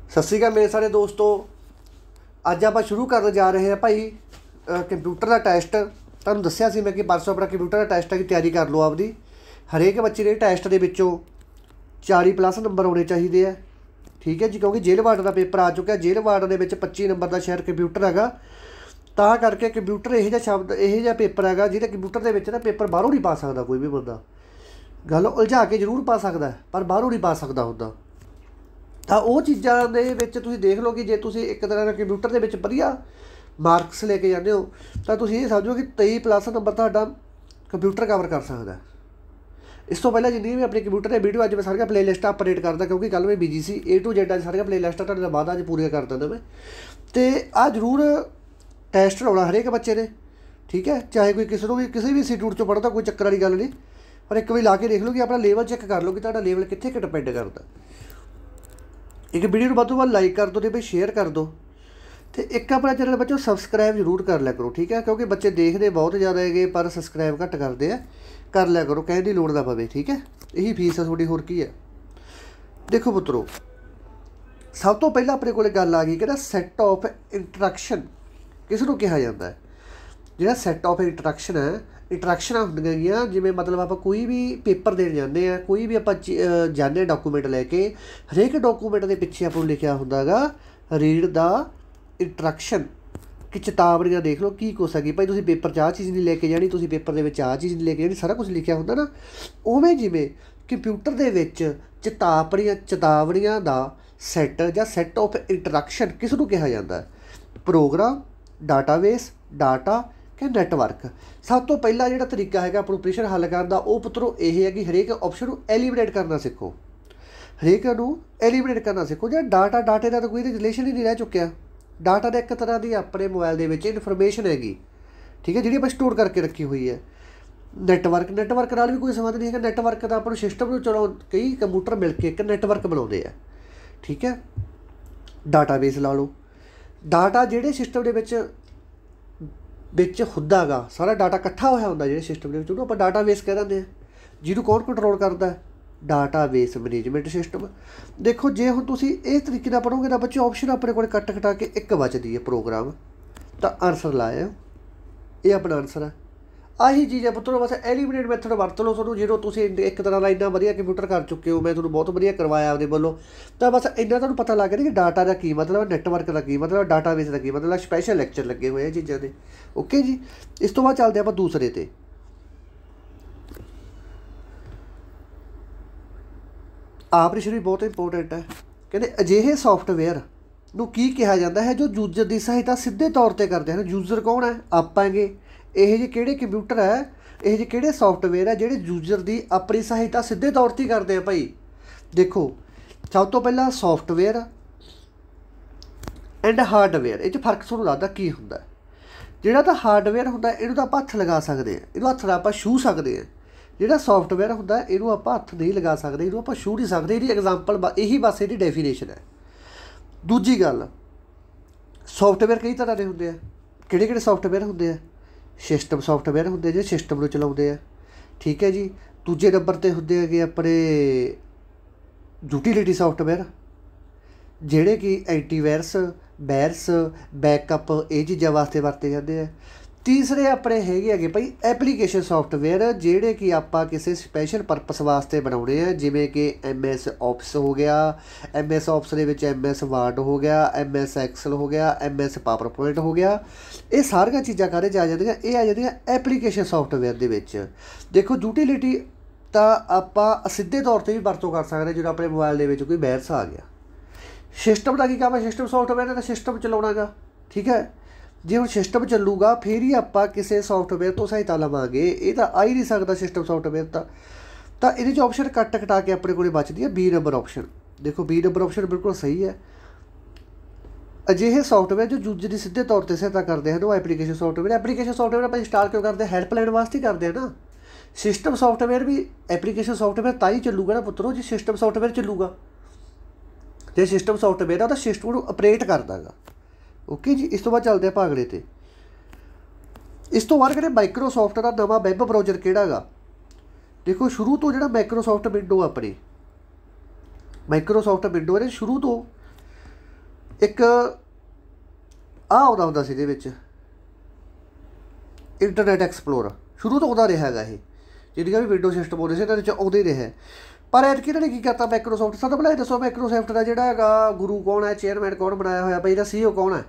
सत श्री अकाल मेरे सारे दोस्तों। अज आप शुरू करने जा रहे हैं भाई कंप्यूटर का टैसट। तुहानूं दस्सिया सी मैं कि परसों अपना कंप्यूटर का टैसट की तैयारी कर लो आपदी। हरेक बच्चे के टैसट के विचों 40+ नंबर होने चाहिए। ठीक है जी, क्योंकि जेल वार्ड का पेपर आ चुका है। जेल वार्ड के 25 नंबर का शायद कंप्यूटर हैगा, तां करके कंप्यूटर यह जिहा शब्द यह जिहा पेपर हैगा जिहदे कंप्यूटर के ना पेपर बाहरों नहीं पा सकता कोई भी बंदा। गल उलझा के जरूर पा सकता है पर बाहरों नहीं पा सकता होंदा। तो वो चीज़ों के तुसीं देख लो कि जे तुसीं एक तरह का कंप्यूटर के वधिया मार्क्स लेके जाते हो तो तुसीं ये समझो कि 23+ नंबर तुहाडा कंप्यूटर कवर कर सकता है। इस तो पहले जिन्नी भी अपनी कंप्यूटर की वीडियो अज मैं सारिया प्ले लिस्टां अपडेट करदा, क्योंकि कल मैं बिजी सी। A to Z अज सारिया प्ले लिस्टां तुहाडे बाद अज पूरियां कर दिंदा मैं। तो आ जरूर टैसट लाउणा हरेक बच्चे ने, ठीक है, चाहे कोई किसी भी इंस्टीट्यूट चों पढ़दा, कोई चक्कर वाली गल नहीं। पर एक बार ला के देख लो कि अपना लेवल चैक कर लो कि तुहाडा लेवल कित्थे क डिपेंड करदा। एक वीडियो वध तो वध लाइक कर दो, भाई शेयर कर दो, तो एक अपना चैनल बच्चों सबसक्राइब जरूर कर लिया करो। ठीक है, क्योंकि बच्चे देखते बहुत ज़्यादा है पर सबसक्राइब घट करते हैं। कर लिया करो, कहने की लोड़ ना पवे। ठीक है, यही फीस है थोड़ी, होर की है। देखो पुत्रो, सब तो पहला अपने को गल आ गई कि सैट ऑफ इंटरैक्शन किस नूं कहा जाता है। जिहड़ा सैट ऑफ इंटरैक्शन है, इंटरैक्शन होंदियां जिवें मतलब आप कोई भी पेपर देने जाते हैं, कोई भी आप जाने डॉकूमेंट लैके, हरेक डॉकूमेंट के पिछे आपको लिखा होंदा गा रीड द इंटरैक्शन कि चेतावनियां देख लो की कुछ हैगी। भाई तुसीं पेपर 'च आ चीज़ नहीं लेके जानी, तुसीं पेपर दे विच आ चीज़ नहीं लेके जानी, सारा कुछ लिखा होंदा ना। उवें जिवें कंप्यूटर दे विच चेतावनियां दा सैट जां सैट ऑफ इंटरैक्शन किस नूं कहा जाता है। प्रोग्राम, डाटाबेस, डाटा कि नैटवर्क। सब तो पहला जो तरीका है अपना ऑपरेशन हल करने का, वो पुत्रों यह है कि हरेक ऑप्शन को एलीमिनेट करना सीखो। हरेक नूं एलीमिनेट करना सीखो। जो डाटा डाटे का तो कोई रिलेशन ही नहीं रह चुकिया। डाटा तो एक तरह की अपने मोबाइल के इनफॉर्मेशन हैगी, ठीक है, जी आप स्टोर करके रखी हुई है। नैटवर्क नाल भी कोई संबंध नहीं है। नैटवर्क का अपन सिस्टम में चलो कई कंप्यूटर मिल के एक नैटवर्क बनाते हैं। ठीक है, डाटाबेस ला लो। डाटा जिहड़े सिस्टम के हुंदा गा, सारा डाटा इकट्ठा होया हुंदा जिहड़े सिस्टम के उहनूं आपां डाटाबेस कह दिंदे आ। जिहनूं कौन कंट्रोल करता है? Database management system. देखो जे हुण तुसीं इस तरीके नाल पढ़ोगे ना बच्चे, ऑप्शन अपने को कट कटा के एक बचदी है प्रोग्राम, तो आंसर लाया ये अपना आंसर है। आही चीज़ है पुत्रों, बस एलीमिनेट मैथड वरत लो। तुहानूं जो तुसीं एक तरह का इन्ना वधिया कंप्यूटर कर चुके हो, मैं तुहानूं बहुत वधिया करवाया आपदे वल्लों, तो बस इन्ना तुहानूं पता लग गया कि डाटा का की मतलब, नैटवर्क का की मतलब, डाटाबेस का की मतलब। स्पैशल लैक्चर लगे हुए हैं चीज़ों के। ओके जी, इस तो बाद चलते आप दूसरे ते। ऑपरेशन भी बहुत इंपोर्टेंट है। कहते अजिहे सॉफ्टवेयर नूं की कहा जाता है जो यूजर की सहायता सीधे तौर पर करते हैं। यूजर कौन है? आप हैगे। यह जे किहड़े कंप्यूटर है, यह जे किहड़े सॉफ्टवेयर है जिहड़े यूजर की अपनी सहायता सीधे तौर पर करते हैं। भाई देखो, सब तो पहला सॉफ्टवेयर एंड हार्डवेयर, ये फर्क तुहानूं लगदा की हुंदा? जिहड़ा तो हार्डवेयर हुंदा इहनूं तां आपां हत्थ लगा सकते हैं, इहनूं हत्थ नाल आपां छूह सकते हैं। जिहड़ा सॉफ्टवेयर हुंदा इहनूं आपां हत्थ नहीं लगा सकते, इहनूं आपां छूह नहीं सकते। इहदी एग्जाम्पल यही बस इहदी डेफिनेशन है। दूजी गल, सॉफ्टवेयर कई तरह के हुंदे आ। किहड़े सॉफ्टवेयर हुंदे आ? सिस्टम सॉफ्टवेयर होंगे जो सिस्टम को चलाते हैं। ठीक है जी, दूजे नंबर पर होंगे है अपने यूटिलिटी सॉफ्टवेयर, जिहड़े कि एंटीवायरस, वायरस, बैकअप ये चीज़ों वास्ते वरते जाते हैं। तीसरे अपने है भाई एप्लीकेशन सॉफ्टवेयर, जिहड़े कि आपां किसी स्पैशल परपस वास्ते बनाने हैं, जिवें कि MS ऑफिस हो गया, MS ऑफिस दे विच MS वर्ड हो गया, MS एक्सल हो गया, MS पावर पॉइंट हो गया। ये सारिया चीज़ां काहदे च आ जांदियां? ये आ जांदियां एप्लीकेशन सॉफ्टवेयर दे विच। देखो यूटिलिटी तो आपां सीधे तौर पर भी वरतों कर सकते हैं, जो अपने मोबाइल दे विच कोई वायरस आ गया। सिस्टम का की काम है? सिस्टम सॉफ्टवेयर का सिस्टम चलाउणा गा। ठीक है, जे हम सिस्टम चलूगा फिर ही आप किसी सॉफ्टवेयर तो सहायता लवांगे। ये तो आ ही नहीं सकता सिस्टम सॉफ्टवेयर तो ये ऑप्शन कट कटा के अपने को बचती है B नंबर ऑप्शन। देखो B नंबर ऑप्शन बिल्कुल सही है। अजिहे सॉफ्टवेयर जो यूजर की सीधे तौर पर सहायता करते हैं वो एप्लीकेशन सॉफ्टवेयर आप इंस्टॉल क्यों करते हैं? हेल्पलाइन वास्ते करते हैं ना। सिस्टम सॉफ्टवेयर भी एप्लीकेशन सॉफ्टवेयर तां ही चलूगा ना पुत्रों जो सिस्टम सॉफ्टवेयर चलूगा। जो सिस्टम सॉफ्टवेयर है तो सिस्टम को ऑपरेट करता गा। ओके जी, इस तो बाद चलते हैं अगले ते। इस तो बाद कहते माइक्रोसॉफ्ट का नवा वैब ब्राउजर किहड़ा गा। देखो शुरू तो जो माइक्रोसॉफ्ट विंडो अपनी माइक्रोसॉफ्ट विंडो ने शुरू तो ਇੱਕ ਆਉਂਦਾ ਹੁੰਦਾ ਸੀ ਇਹਦੇ ਵਿੱਚ ਇੰਟਰਨੈਟ ਐਕਸਪਲੋਰਰ, ਸ਼ੁਰੂ ਤੋਂ ਆਉਂਦਾ ਰਿਹਾ ਹੈਗਾ ਇਹ, ਜਿਹੜੀਆਂ ਵੀ ਵਿੰਡੋ ਸਿਸਟਮ ਆਉਂਦੇ ਸੀ ਇਹਨਾਂ ਵਿੱਚ ਆਉਂਦੇ ਰਿਹਾ। ਪਰ ਐਤਕੀ ਇਹਨਾਂ ਨੇ ਕੀ ਕਰਤਾ ਮਾਈਕਰੋਸੋਫਟ, ਸਭ ਤੋਂ ਪਹਿਲਾਂ ਇਹ ਦੱਸੋ ਮਾਈਕਰੋਸੋਫਟ ਦਾ ਜਿਹੜਾ ਹੈਗਾ ਗੁਰੂ ਕੌਣ ਹੈ, ਚੇਅਰਮੈਨ ਕੌਣ ਬਣਾਇਆ ਹੋਇਆ ਭਾਈ, ਇਹਦਾ CEO ਕੌਣ ਹੈ?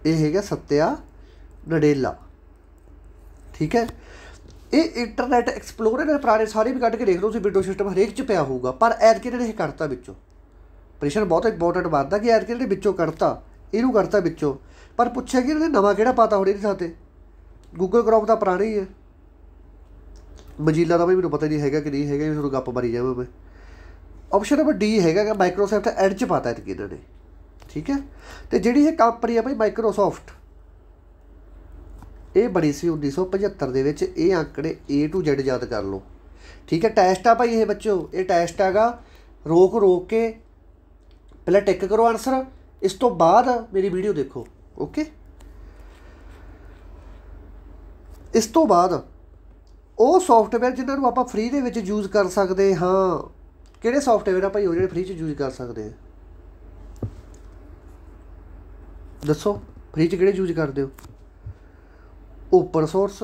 ਇਹ ਹੈਗਾ ਸਤਿਆ ਨਡੇਲਾ। ਠੀਕ ਹੈ, ਇਹ ਇੰਟਰਨੈਟ ਐਕਸਪਲੋਰਰ ਨੇ ਪੁਰਾਣੇ ਸਾਰੇ ਵੀ ਕੱਢ ਕੇ ਦੇਖ ਲਓ ਤੁਸੀਂ, ਵਿੰਡੋ ਸਿਸਟਮ ਹਰੇਕ 'ਚ ਪਿਆ ਹੋਊਗਾ। ਪਰ ਐਤਕੀ ਇਹਨਾਂ ਨੇ ਇਹ ਕੱਢਤਾ ਵਿੱਚੋਂ, ਪ੍ਰੈਸ਼ਰ ਬਹੁਤ ਇੰਪੋਰਟੈਂਟ ਬਣਦਾ ਕਿ ਐਤਕੀ ਇਹਨਾਂ ਨੇ ਵਿੱਚੋਂ ਕੱਢਤਾ, ਇਹਨੂੰ ਕੱਢਤਾ ਵਿੱਚੋਂ। ਪਰ ਪੁੱਛਿਆ ਕਿ ਇਹਨਾਂ ਨੇ ਨਵਾਂ ਕਿਹੜਾ ਪਾਤਾ ਹੁਣ ਇਹਦੇ ਥਾਂ 'ਤੇ? ਗੂਗਲ ਕ੍ਰੋਮ ਤਾਂ ਪੁਰਾਣਾ ਹੀ ਹੈ, ਮਜੀਲਾ ਦਾ ਵੀ ਮੈਨੂੰ ਪਤਾ ਨਹੀਂ ਹੈਗਾ ਕਿ ਨਹੀਂ ਹੈਗਾ, ਤੁਹਾਨੂੰ ਗੱਪ ਮਾਰੀ ਜਾਵਾਂ ਮੈਂ। ਆਪਸ਼ਨ ਨੰਬਰ D ਹੈਗਾ ਕਿ ਮਾਈਕਰੋਸੋਫਟ ਐਡਜ ਪਾਤਾ ਐਤਕੀ ਇਹਨਾਂ ਨੇ। ਠੀਕ ਹੈ, ਅਤੇ ਜਿਹੜੀ ਇਹ ਕੰਪਨੀ ਆ ਭਾਈ ਮਾਈਕਰੋਸੋਫਟ, ਇਹ ਬਣੀ ਸੀ 1975 ਦੇ ਵਿੱਚ। ਇਹ ਆંકੜੇ A to Z ਯਾਦ ਕਰ ਲਓ। ਠੀਕ ਹੈ, ਟੈਸਟ ਆ ਭਾਈ ਇਹ ਬੱਚੋ, ਇਹ ਟੈਸਟ ਹੈਗਾ। ਰੋਕ ਕੇ ਪਹਿਲਾਂ ਟਿਕ ਕਰੋ ਆਨਸਰ, ਇਸ ਤੋਂ ਬਾਅਦ ਮੇਰੀ ਵੀਡੀਓ ਦੇਖੋ। ਓਕੇ, ਇਸ ਤੋਂ ਬਾਅਦ ਉਹ ਸੋਫਟਵੇਅਰ ਜਿਨ੍ਹਾਂ ਨੂੰ ਆਪਾਂ ਫ੍ਰੀ ਦੇ ਵਿੱਚ ਯੂਜ਼ ਕਰ ਸਕਦੇ ਹਾਂ, ਕਿਹੜੇ ਸੋਫਟਵੇਅਰ ਆ ਭਾਈ ਉਹ ਜਿਹੜੇ ਫ੍ਰੀ 'ਚ ਯੂਜ਼ ਕਰ ਸਕਦੇ ਆ? ਦੱਸੋ, ਫ੍ਰੀ 'ਚ ਕਿਹੜੇ ਯੂਜ਼ ਕਰਦੇ ਹੋ? Open source,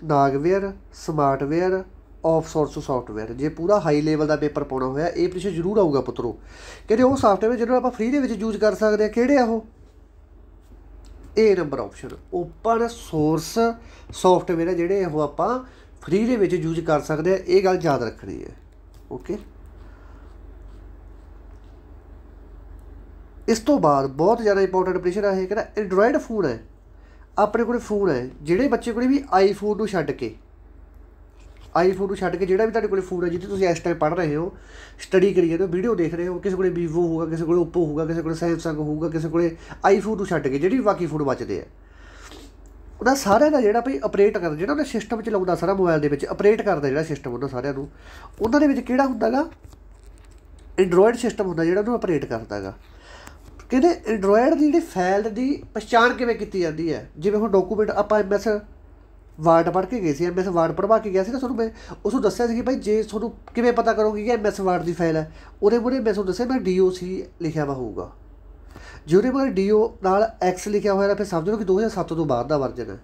nagware, smartware, off source software. ਜੇ ਪੂਰਾ ਹਾਈ ਲੈਵਲ ਦਾ ਪੇਪਰ ਪਾਉਣਾ ਹੋਇਆ ਇਹ ਪਿੱਛੇ ਜ਼ਰੂਰ ਆਊਗਾ ਪੁੱਤਰੋ। ਕਹਿੰਦੇ ਉਹ ਸੋਫਟਵੇਅਰ ਜਿਹਨੂੰ ਆਪਾਂ ਫ੍ਰੀ ਦੇ ਵਿੱਚ ਯੂਜ਼ ਕਰ ਸਕਦੇ ਹਾਂ, ਕਿਹੜੇ ਆ ਉਹ? A number option, open source software ਹੈ ਜਿਹੜੇ ਉਹ ਆਪਾਂ ਫ੍ਰੀ ਦੇ ਵਿੱਚ ਯੂਜ਼ ਕਰ ਸਕਦੇ ਹਾਂ। ਇਹ ਗੱਲ ਯਾਦ ਰੱਖਣੀ ਹੈ। ਓਕੇ, ਇਸ ਤੋਂ ਬਾਅਦ ਬਹੁਤ ਜ਼ਿਆਦਾ ਇੰਪੋਰਟੈਂਟ ਪ੍ਰੈਸ਼ਰ ਆ ਇਹ, ਕਹਿੰਦਾ ਐਂਡਰੋਇਡ ਫੋਨ ਹੈ ਆਪਣੇ ਕੋਲ, ਫੋਨ ਹੈ ਜਿਹੜੇ ਬੱਚੇ ਕੋਲ ਵੀ ਆਈਫੋਨ ਨੂੰ ਛੱਡ ਕੇ ਜਿਹੜਾ ਵੀ ਤੁਹਾਡੇ ਕੋਲ ਫੋਨ ਹੈ, ਜਿੱਥੇ ਤੁਸੀਂ ਇਸ ਟਾਈਮ ਪੜ੍ਹ ਰਹੇ ਹੋ, ਸਟੱਡੀ ਕਰੀ ਜਾਂਦੇ ਹੋ, ਵੀਡੀਓ ਦੇਖ ਰਹੇ ਹੋ, ਕਿਸੇ ਕੋਲ ਵੀਵੋ ਹੋਊਗਾ, ਕਿਸੇ ਕੋਲ ਓਪੋ ਹੋਊਗਾ, ਕਿਸੇ ਕੋਲ ਸੈਮਸੰਗ ਹੋਊਗਾ, ਕਿਸੇ ਕੋਲ ਆਈਫੋਨ ਨੂੰ ਛੱਡ ਕੇ ਜਿਹੜੇ ਵੀ ਬਾਕੀ ਫੋਨ ਬਚਦੇ ਆ, ਉਹਦਾ ਸਾਰਿਆਂ ਦਾ ਜਿਹੜਾ ਭਾਈ ਅਪਰੇਟ ਕਰਦਾ, ਜਿਹੜਾ ਉਹਨੇ ਸਿਸਟਮ ਚਲਾਉਂਦਾ ਸਾਰਾ ਮੋਬਾਈਲ ਦੇ ਵਿੱਚ ਅਪਰੇਟ ਕਰਦਾ ਜਿਹੜਾ ਸਿਸਟਮ ਉਹਨਾਂ ਸਾਰਿਆਂ ਨੂੰ, ਉਹਨਾਂ ਦੇ ਵਿੱਚ ਕਿਹੜਾ ਹੁੰਦਾ ਗਾ? ਐਂਡਰੋਇਡ ਸਿਸਟਮ ਹੁੰਦਾ ਜਿਹੜਾ ਉਹਨੂੰ ਅਪਰੇਟ ਕਰਦਾ ਗਾ। ਕਹਿੰਦੇ ਐਂਡਰੋਇਡ ਦੀ ਜਿਹੜੀ ਫਾਈਲ ਦੀ ਪਛਾਣ ਕਿਵੇਂ ਕੀਤੀ ਜਾਂਦੀ ਹੈ? ਜਿਵੇਂ ਹੁਣ ਡਾਕੂਮੈਂਟ ਆਪਾਂ MS ਵਾਰਡ ਪੜ੍ਹ ਕੇ ਗਏ ਸੀ, MS ਵਾਰਡ ਪੜ੍ਹਵਾ ਕੇ ਗਿਆ ਸੀ ਨਾ ਤੁਹਾਨੂੰ, ਮੈਂ ਉਸ ਨੂੰ ਦੱਸਿਆ ਸੀ ਕਿ ਭਾਈ ਜੇ ਤੁਹਾਨੂੰ ਕਿਵੇਂ ਪਤਾ ਕਰੋਗੇ ਕਿ MS ਵਾਰਡ ਦੀ ਫਾਈਲ ਹੈ, ਉਹਦੇ ਮੂਹਰੇ ਮੈਂ ਤੁਹਾਨੂੰ ਦੱਸਿਆ ਮੈਂ DOC ਲਿਖਿਆ ਵਾ ਹੋਊਗਾ। ਜੇ ਉਹਦੇ ਮੂਹਰੇ DO ਨਾਲ X ਲਿਖਿਆ ਹੋਇਆ ਫਿਰ ਸਮਝ ਲਓ ਕਿ 2007 ਤੋਂ ਬਾਅਦ ਦਾ ਵਰਜਨ ਹੈ।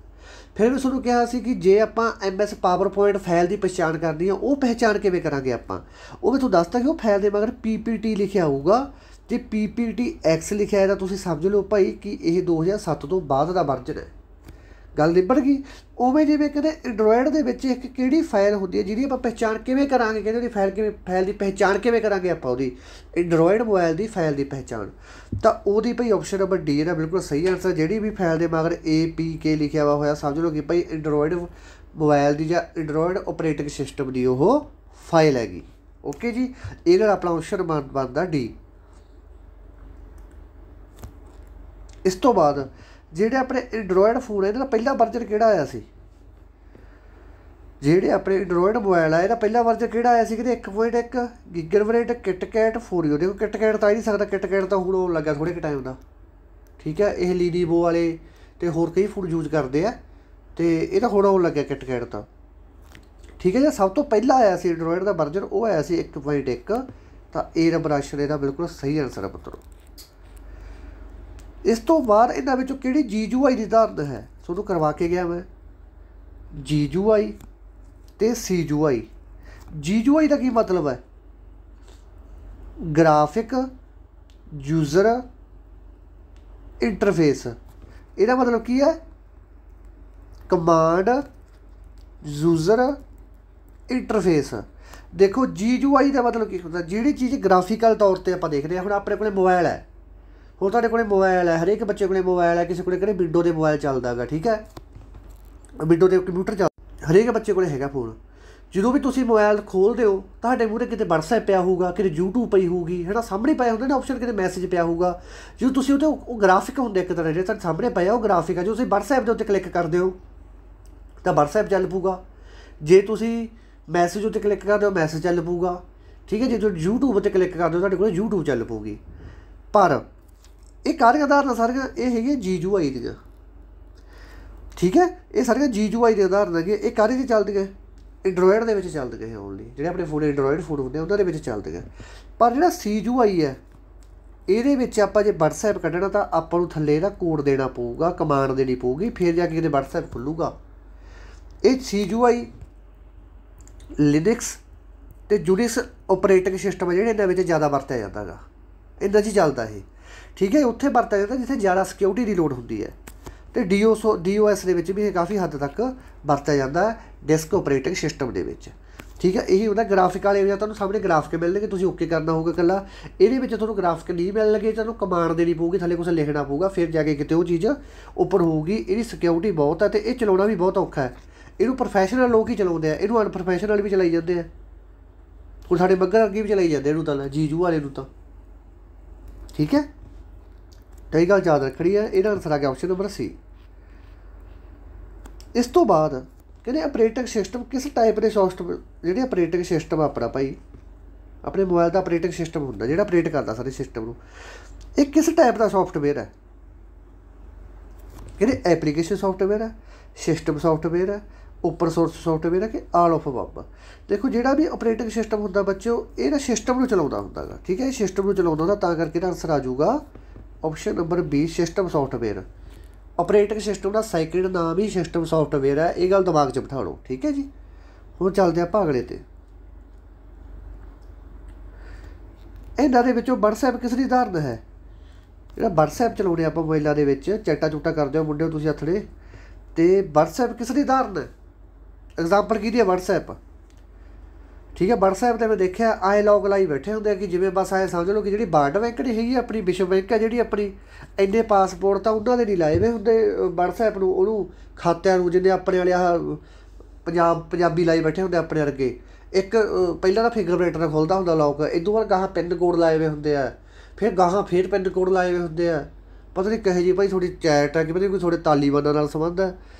ਫਿਰ ਮੈਂ ਤੁਹਾਨੂੰ ਕਿਹਾ ਸੀ ਕਿ ਜੇ ਆਪਾਂ MS ਪਾਵਰਪੁਆਇੰਟ ਫਾਈਲ ਦੀ ਪਛਾਣ ਕਰਨੀ ਆ, ਉਹ ਪਹਿਚਾਣ ਕਿਵੇਂ ਕਰਾਂਗੇ ਆਪਾਂ? ਉਹ ਮੈਂ ਤੁਹਾਨੂੰ ਦੱਸਦਾ ਕਿ ਉਹ ਫਾਈਲ ਦੇ ਮਗਰ PPT ਲਿਖਿਆ ਹੋਊਗਾ। ਜੇ PPT X ਲਿਖਿਆ ਹੈ ਤਾਂ ਤੁਸੀਂ ਸਮਝ ਲਓ ਭਾਈ ਕਿ ਇਹ 2007 ਤੋਂ ਬਾਅਦ ਦਾ ਵਰਜਨ ਹੈ। ਗੱਲ ਨਿਬੜ ਗਈ। ਉਵੇਂ ਜਿਵੇਂ ਕਹਿੰਦੇ ਐਂਡਰੋਇਡ ਦੇ ਵਿੱਚ ਇੱਕ ਕਿਹੜੀ ਫਾਈਲ ਹੁੰਦੀ ਹੈ ਜਿਹਦੀ ਆਪਾਂ ਪਹਿਚਾਣ ਕਿਵੇਂ ਕਰਾਂਗੇ? ਕਹਿੰਦੇ ਉਹਦੀ ਫਾਈਲ ਦੀ ਪਹਿਚਾਣ ਕਿਵੇਂ ਕਰਾਂਗੇ ਆਪਾਂ? ਉਹਦੀ ਐਂਡਰੋਇਡ ਮੋਬਾਈਲ ਦੀ ਫਾਈਲ ਦੀ ਪਹਿਚਾਣ, ਤਾਂ ਉਹਦੀ ਭਾਈ ਆਪਸ਼ਨ ਨੰਬਰ D ਇਹਦਾ ਬਿਲਕੁਲ ਸਹੀ ਆਨਸਰ। ਜਿਹੜੀ ਵੀ ਫਾਈਲ ਦੇ ਮਗਰ APK ਲਿਖਿਆ ਵਾ ਹੋਇਆ ਸਮਝ ਲਓ ਕਿ ਭਾਈ ਐਂਡਰੋਇਡ ਮੋਬਾਈਲ ਦੀ ਜਾਂ ਐਂਡਰੋਇਡ ਆਪਰੇਟਿੰਗ ਸਿਸਟਮ ਦੀ ਉਹ ਫਾਈਲ ਹੈਗੀ। ਓਕੇ ਜੀ, ਇਹ ਨਾਲ ਆਪਣਾ ਆਪਸ਼ਨ ਬਣਦਾ D। ਇਸ ਤੋਂ ਬਾਅਦ ਜਿਹੜੇ ਆਪਣੇ ਐਂਡਰੋਇਡ ਫੋਨ ਹੈ ਇਹਦਾ ਪਹਿਲਾ ਵਰਜਨ ਕਿਹੜਾ ਆਇਆ ਸੀ? ਜਿਹੜੇ ਆਪਣੇ ਐਂਡਰੋਇਡ ਮੋਬਾਈਲ ਆ ਇਹਦਾ ਪਹਿਲਾ ਵਰਜਨ ਕਿਹੜਾ ਆਇਆ ਸੀ? ਕਹਿੰਦੇ 1.1 ਗੀਗਾਬਾਈਟ KitKat Froyo। ਦੇਖੋ KitKat ਤਾਂ ਆ ਹੀ ਨਹੀਂ ਸਕਦਾ, KitKat ਤਾਂ ਹੁਣ ਉਹ ਲੱਗਾ ਥੋੜ੍ਹੇ ਕੁ ਟਾਈਮ ਦਾ। ਠੀਕ ਹੈ, ਇਹ ਲੀਨੀਵੋ ਵਾਲੇ ਅਤੇ ਹੋਰ ਕਈ ਫੋਨ ਯੂਜ਼ ਕਰਦੇ ਆ, ਅਤੇ ਇਹ ਤਾਂ ਹੁਣ ਆਉਣ ਲੱਗਿਆ KitKat ਤਾਂ। ਠੀਕ ਹੈ ਜੀ, ਸਭ ਤੋਂ ਪਹਿਲਾਂ ਆਇਆ ਸੀ ਐਂਡਰੋਇਡ ਦਾ ਵਰਜਨ ਉਹ ਆਇਆ ਸੀ 1.1, ਤਾਂ A ਨੰਬਰ ਆਪਸ਼ਨ ਇਹਦਾ ਬਿਲਕੁਲ ਸਹੀ ਆਨਸਰ ਹੈ ਪੁੱਤਰੋ। ਇਸ ਤੋਂ ਬਾਅਦ ਇਹਨਾਂ ਵਿੱਚੋਂ ਕਿਹੜੀ GUI ਦੀ ਉਦਾਹਰਨ ਹੈ? ਤੁਹਾਨੂੰ ਕਰਵਾ ਕੇ ਗਿਆ ਮੈਂ GUI ਅਤੇ CUI। GUI ਦਾ ਕੀ ਮਤਲਬ ਹੈ? Graphic user interface. ਇਹਦਾ ਮਤਲਬ ਕੀ ਹੈ? Command user interface. ਦੇਖੋ GUI ਦਾ ਮਤਲਬ ਕੀ ਹੁੰਦਾ? ਜਿਹੜੀ ਚੀਜ਼ ਗ੍ਰਾਫਿਕਲ ਤੌਰ 'ਤੇ ਆਪਾਂ ਦੇਖਦੇ ਹਾਂ। ਹੁਣ ਆਪਣੇ ਕੋਲ ਮੋਬਾਈਲ ਹੈ, ਹੁਣ ਤੁਹਾਡੇ ਕੋਲ ਮੋਬਾਈਲ ਹੈ, ਹਰੇਕ ਬੱਚੇ ਕੋਲ ਮੋਬਾਈਲ ਹੈ, ਕਿਸੇ ਕੋਲ ਕਿਹੜੇ ਵਿੰਡੋ ਦੇ ਮੋਬਾਈਲ ਚੱਲਦਾ ਹੈਗਾ। ਠੀਕ ਹੈ, ਵਿੰਡੋ ਦੇ ਕੰਪਿਊਟਰ ਚੱਲ, ਹਰੇਕ ਬੱਚੇ ਕੋਲ ਹੈਗਾ ਫੋਨ। ਜਦੋਂ ਵੀ ਤੁਸੀਂ ਮੋਬਾਈਲ ਖੋਲ੍ਹਦੇ ਹੋ ਤੁਹਾਡੇ ਮੂਹਰੇ ਕਿਤੇ WhatsApp ਪਿਆ ਹੋਊਗਾ, ਕਿਤੇ YouTube ਪਈ ਹੋਊਗੀ, ਹੈ ਨਾ, ਸਾਹਮਣੇ ਪਿਆ ਹੁੰਦਾ ਨਾ ਆਪਸ਼ਨ, ਕਿਤੇ ਮੈਸੇਜ ਪਿਆ ਹੋਊਗਾ। ਜਦੋਂ ਤੁਸੀਂ ਉਹਦੇ ਉਹ ਗ੍ਰਾਫਿਕ ਹੁੰਦੇ ਇੱਕ ਤਰ੍ਹਾਂ ਦੇ ਤੁਹਾਡੇ ਸਾਹਮਣੇ ਪਿਆ ਉਹ ਗ੍ਰਾਫਿਕ ਹੈ। ਜਦੋਂ ਤੁਸੀਂ WhatsApp ਦੇ ਉੱਤੇ ਕਲਿੱਕ ਕਰਦੇ ਹੋ ਤਾਂ WhatsApp ਚੱਲ ਪਊਗਾ। ਜੇ ਤੁਸੀਂ ਮੈਸੇਜ ਉੱਤੇ ਕਲਿੱਕ ਕਰਦੇ ਹੋ ਮੈਸੇਜ ਚੱਲ ਪਊਗਾ। ਠੀਕ ਹੈ, ਜੇ ਤੁਸੀਂ YouTube ਉੱਤੇ ਕਲਿੱਕ ਕਰਦੇ ਹੋ ਤੁਹਾਡੇ ਕੋਲ YouTube ਚੱਲ ਪਊਗੀ। ਪਰ ਇਹ ਕਾਹਦੀਆਂ ਉਦਾਹਰਨਾਂ ਸਾਰੀਆਂ ਇਹ ਹੈਗੀਆਂ GUI ਦੀਆਂ। ਠੀਕ ਹੈ, ਇਹ ਸਾਰੀਆਂ GUI ਦੇ ਉਦਾਹਰਨ ਹੈਗੇ। ਇਹ ਕਾਹਦੇ 'ਚ ਚੱਲਦੀਆਂ? ਐਂਡਰੋਇਡ ਦੇ ਵਿੱਚ ਚੱਲਦੀਆਂ ਓਨਲੀ, ਜਿਹੜੇ ਆਪਣੇ ਫੋਨ ਐਂਡਰੋਇਡ ਫੋਨ ਹੁੰਦੇ ਉਹਨਾਂ ਦੇ ਵਿੱਚ ਚੱਲਦੀਆਂ। ਪਰ ਜਿਹੜਾ CUI ਹੈ ਇਹਦੇ ਵਿੱਚ ਆਪਾਂ ਜੇ WhatsApp ਕੱਢਣਾ ਤਾਂ ਆਪਾਂ ਨੂੰ ਥੱਲੇ ਇਹਦਾ ਕੋਡ ਦੇਣਾ ਪਊਗਾ, ਕਮਾਂਡ ਦੇਣੀ ਪਊਗੀ, ਫਿਰ ਜਾ ਕੇ ਕਿਤੇ WhatsApp ਖੁੱਲੂਗਾ। ਇਹ CUI ਲਿਨਕਸ ਅਤੇ ਯੂਨਿਕਸ ਓਪਰੇਟਿੰਗ ਸਿਸਟਮ ਜਿਹੜੇ ਇਹਨਾਂ ਵਿੱਚ ਜ਼ਿਆਦਾ ਵਰਤਿਆ ਜਾਂਦਾ ਗਾ, ਇਹਨਾਂ 'ਚ ਚੱਲਦਾ ਇਹ। ਠੀਕ ਹੈ, ਉੱਥੇ ਵਰਤਿਆ ਜਾਂਦਾ ਜਿੱਥੇ ਜ਼ਿਆਦਾ ਸਿਕਿਉਰਿਟੀ ਦੀ ਲੋੜ ਹੁੰਦੀ ਹੈ। ਅਤੇ DOS ਦੇ ਵਿੱਚ ਵੀ ਇਹ ਕਾਫੀ ਹੱਦ ਤੱਕ ਵਰਤਿਆ ਜਾਂਦਾ ਡੈਸਕ ਓਪਰੇਟਿੰਗ ਸਿਸਟਮ ਦੇ ਵਿੱਚ। ਠੀਕ ਹੈ, ਇਹੀ ਹੁੰਦਾ ਗ੍ਰਾਫਿਕ ਵਾਲੇ ਜਾਂ ਤੁਹਾਨੂੰ ਸਾਹਮਣੇ ਗ੍ਰਾਫਿਕ ਮਿਲਣਗੇ, ਤੁਸੀਂ ਓਕੇ ਕਰਨਾ ਹੋਊਗਾ ਇਕੱਲਾ। ਇਹਦੇ ਵਿੱਚ ਤੁਹਾਨੂੰ ਗ੍ਰਾਫਿਕ ਨਹੀਂ ਮਿਲਣਗੇ, ਤੁਹਾਨੂੰ ਕਮਾਂਡ ਦੇਣੀ ਪਊਗੀ, ਥੱਲੇ ਕੁਛ ਲਿਖਣਾ ਪਊਗਾ, ਫਿਰ ਜਾ ਕੇ ਕਿਤੇ ਉਹ ਚੀਜ਼ ਓਪਨ ਹੋਊਗੀ। ਇਹਦੀ ਸਿਕਿਉਰਿਟੀ ਬਹੁਤ ਹੈ ਅਤੇ ਇਹ ਚਲਾਉਣਾ ਵੀ ਬਹੁਤ ਔਖਾ ਹੈ। ਇਹਨੂੰ ਪ੍ਰੋਫੈਸ਼ਨਲ ਲੋਕ ਹੀ ਚਲਾਉਂਦੇ ਆ, ਇਹਨੂੰ ਅਨਪ੍ਰੋਫੈਸ਼ਨਲ ਵੀ ਚਲਾਈ ਜਾਂਦੇ ਆ। ਹੁਣ ਸਾਡੇ ਮੱਘਰ ਅੱਗੇ ਵੀ ਚਲਾਈ ਜਾਂਦੇ ਇਹਨੂੰ ਤਾਂ, ਜੀਜੂ ਵਾਲੇ ਨੂੰ ਤਾਂ। ਠੀਕ ਹੈ, ਤਾਂ ਇਹ ਗੱਲ ਯਾਦ ਰੱਖਣੀ ਹੈ। ਇਹਦਾ ਆਨਸਰ ਆ ਗਿਆ ਆਪਸ਼ਨ ਨੰਬਰ C। ਇਸ ਤੋਂ ਬਾਅਦ ਕਹਿੰਦੇ ਆਪਰੇਟਿੰਗ ਸਿਸਟਮ ਕਿਸ ਟਾਈਪ ਦੇ ਸੌਫਟਵੇਅਰ, ਜਿਹੜੇ ਆਪਰੇਟਿੰਗ ਸਿਸਟਮ ਆਪਣਾ ਭਾਈ ਆਪਣੇ ਮੋਬਾਈਲ ਦਾ ਆਪਰੇਟਿੰਗ ਸਿਸਟਮ ਹੁੰਦਾ ਜਿਹੜਾ ਆਪਰੇਟ ਕਰਦਾ ਸਾਰੇ ਸਿਸਟਮ ਨੂੰ, ਇਹ ਕਿਸ ਟਾਈਪ ਦਾ ਸੌਫਟਵੇਅਰ ਹੈ। ਕਹਿੰਦੇ ਐਪਲੀਕੇਸ਼ਨ ਸੌਫਟਵੇਅਰ ਹੈ, ਸਿਸਟਮ ਸੌਫਟਵੇਅਰ ਹੈ, ਓਪਨ ਸੋਰਸ ਸੌਫਟਵੇਅਰ ਹੈ ਕਿ ਆਲ ਆਫ ਅਬਵ। ਦੇਖੋ ਜਿਹੜਾ ਵੀ ਆਪਰੇਟਿੰਗ ਸਿਸਟਮ ਹੁੰਦਾ ਬੱਚਿਓ, ਇਹ ਨਾ ਸਿਸਟਮ ਨੂੰ ਚਲਾਉਂਦਾ ਹੁੰਦਾ ਗਾ। ਠੀਕ ਹੈ, ਇਹ ਸਿਸਟਮ ਨੂੰ ਚਲਾਉਂਦਾ ਹੁੰਦਾ, ਤਾਂ ਕਰਕੇ ਇਹਦਾ ਆਨਸਰ ਆ ਜਾਊਗਾ option number B system software. Operating system ਦਾ ਸੈਕਿੰਡ ਨਾਮ ਹੀ ਸਿਸਟਮ ਸੌਫਟਵੇਅਰ ਹੈ, ਇਹ ਗੱਲ ਦਿਮਾਗ 'ਚ ਬਿਠਾ ਲਓ। ਠੀਕ ਹੈ ਜੀ, ਹੁਣ ਚੱਲਦੇ ਆਪਾਂ ਅਗਲੇ 'ਤੇ। ਇਹਨਾਂ ਦੇ ਵਿੱਚੋਂ WhatsApp ਕਿਸ ਦੀ ਉਦਾਹਰਨ ਹੈ। ਜਿਹੜਾ WhatsApp ਚਲਾਉਂਦੇ ਆਪਾਂ ਮੋਬਾਈਲਾਂ ਦੇ ਵਿੱਚ, ਚੈਟਾ ਚੂਟਾ ਕਰਦੇ ਹੋ ਮੁੰਡੇ ਹੋ ਤੁਸੀਂ ਹੱਥ ਨੇ, ਅਤੇ WhatsApp ਕਿਸ ਦੀ ਉਦਾਹਰਨ ਹੈ, ਐਗਜ਼ਾਮਪਲ ਕਿਹਦੀ ਹੈ WhatsApp। ਠੀਕ ਹੈ, WhatsApp 'ਤੇ ਮੈਂ ਦੇਖਿਆ ਆਏ ਲੋਕ ਲਾਈ ਬੈਠੇ ਹੁੰਦੇ ਆ ਕਿ ਜਿਵੇਂ ਬਸ ਆਏ ਸਮਝ ਲਓ ਕਿ ਜਿਹੜੀ ਵਰਲਡ ਬੈਂਕ ਨਹੀਂ ਹੈਗੀ ਆਪਣੀ, ਵਿਸ਼ਵ ਬੈਂਕ ਹੈ ਜਿਹੜੀ ਆਪਣੀ, ਇੰਨੇ ਪਾਸਪੋਰਟ ਤਾਂ ਉਹਨਾਂ ਦੇ ਨਹੀਂ ਲਾਏ ਵੇ ਹੁੰਦੇ WhatsApp ਨੂੰ, ਉਹਨੂੰ ਖਾਤਿਆਂ ਨੂੰ, ਜਿੰਨੇ ਆਪਣੇ ਵਾਲੇ ਆਹ ਪੰਜਾਬੀ ਲਾਈ ਬੈਠੇ ਹੁੰਦੇ ਆਪਣੇ ਵਰਗੇ। ਇੱਕ ਪਹਿਲਾਂ ਤਾਂ ਫਿੰਗਰਪ੍ਰਿੰਟ ਨਾਲ ਖੁੱਲ੍ਹਦਾ ਹੁੰਦਾ ਲੋਕ, ਇਦੋਂ ਬਾਅਦ ਗਾਹਾਂ ਪਿੰਨ ਕੋਡ ਲਾਏ ਵੇ ਹੁੰਦੇ ਆ, ਫਿਰ ਗਾਹਾਂ ਫਿਰ ਪਿੰਨ ਕੋਡ ਲਾਏ ਵੇ ਹੁੰਦੇ ਆ। ਪਤਾ ਨਹੀਂ ਕਹੇ ਜੀ ਭਾਈ ਤੁਹਾਡੀ ਚੈਟ ਹੈ, ਕਿ ਪਤਾ ਨਹੀਂ ਕੋਈ ਤੁਹਾਡੇ ਤਾਲੀਬਾਨਾਂ ਨਾਲ ਸੰਬੰਧ ਹੈ,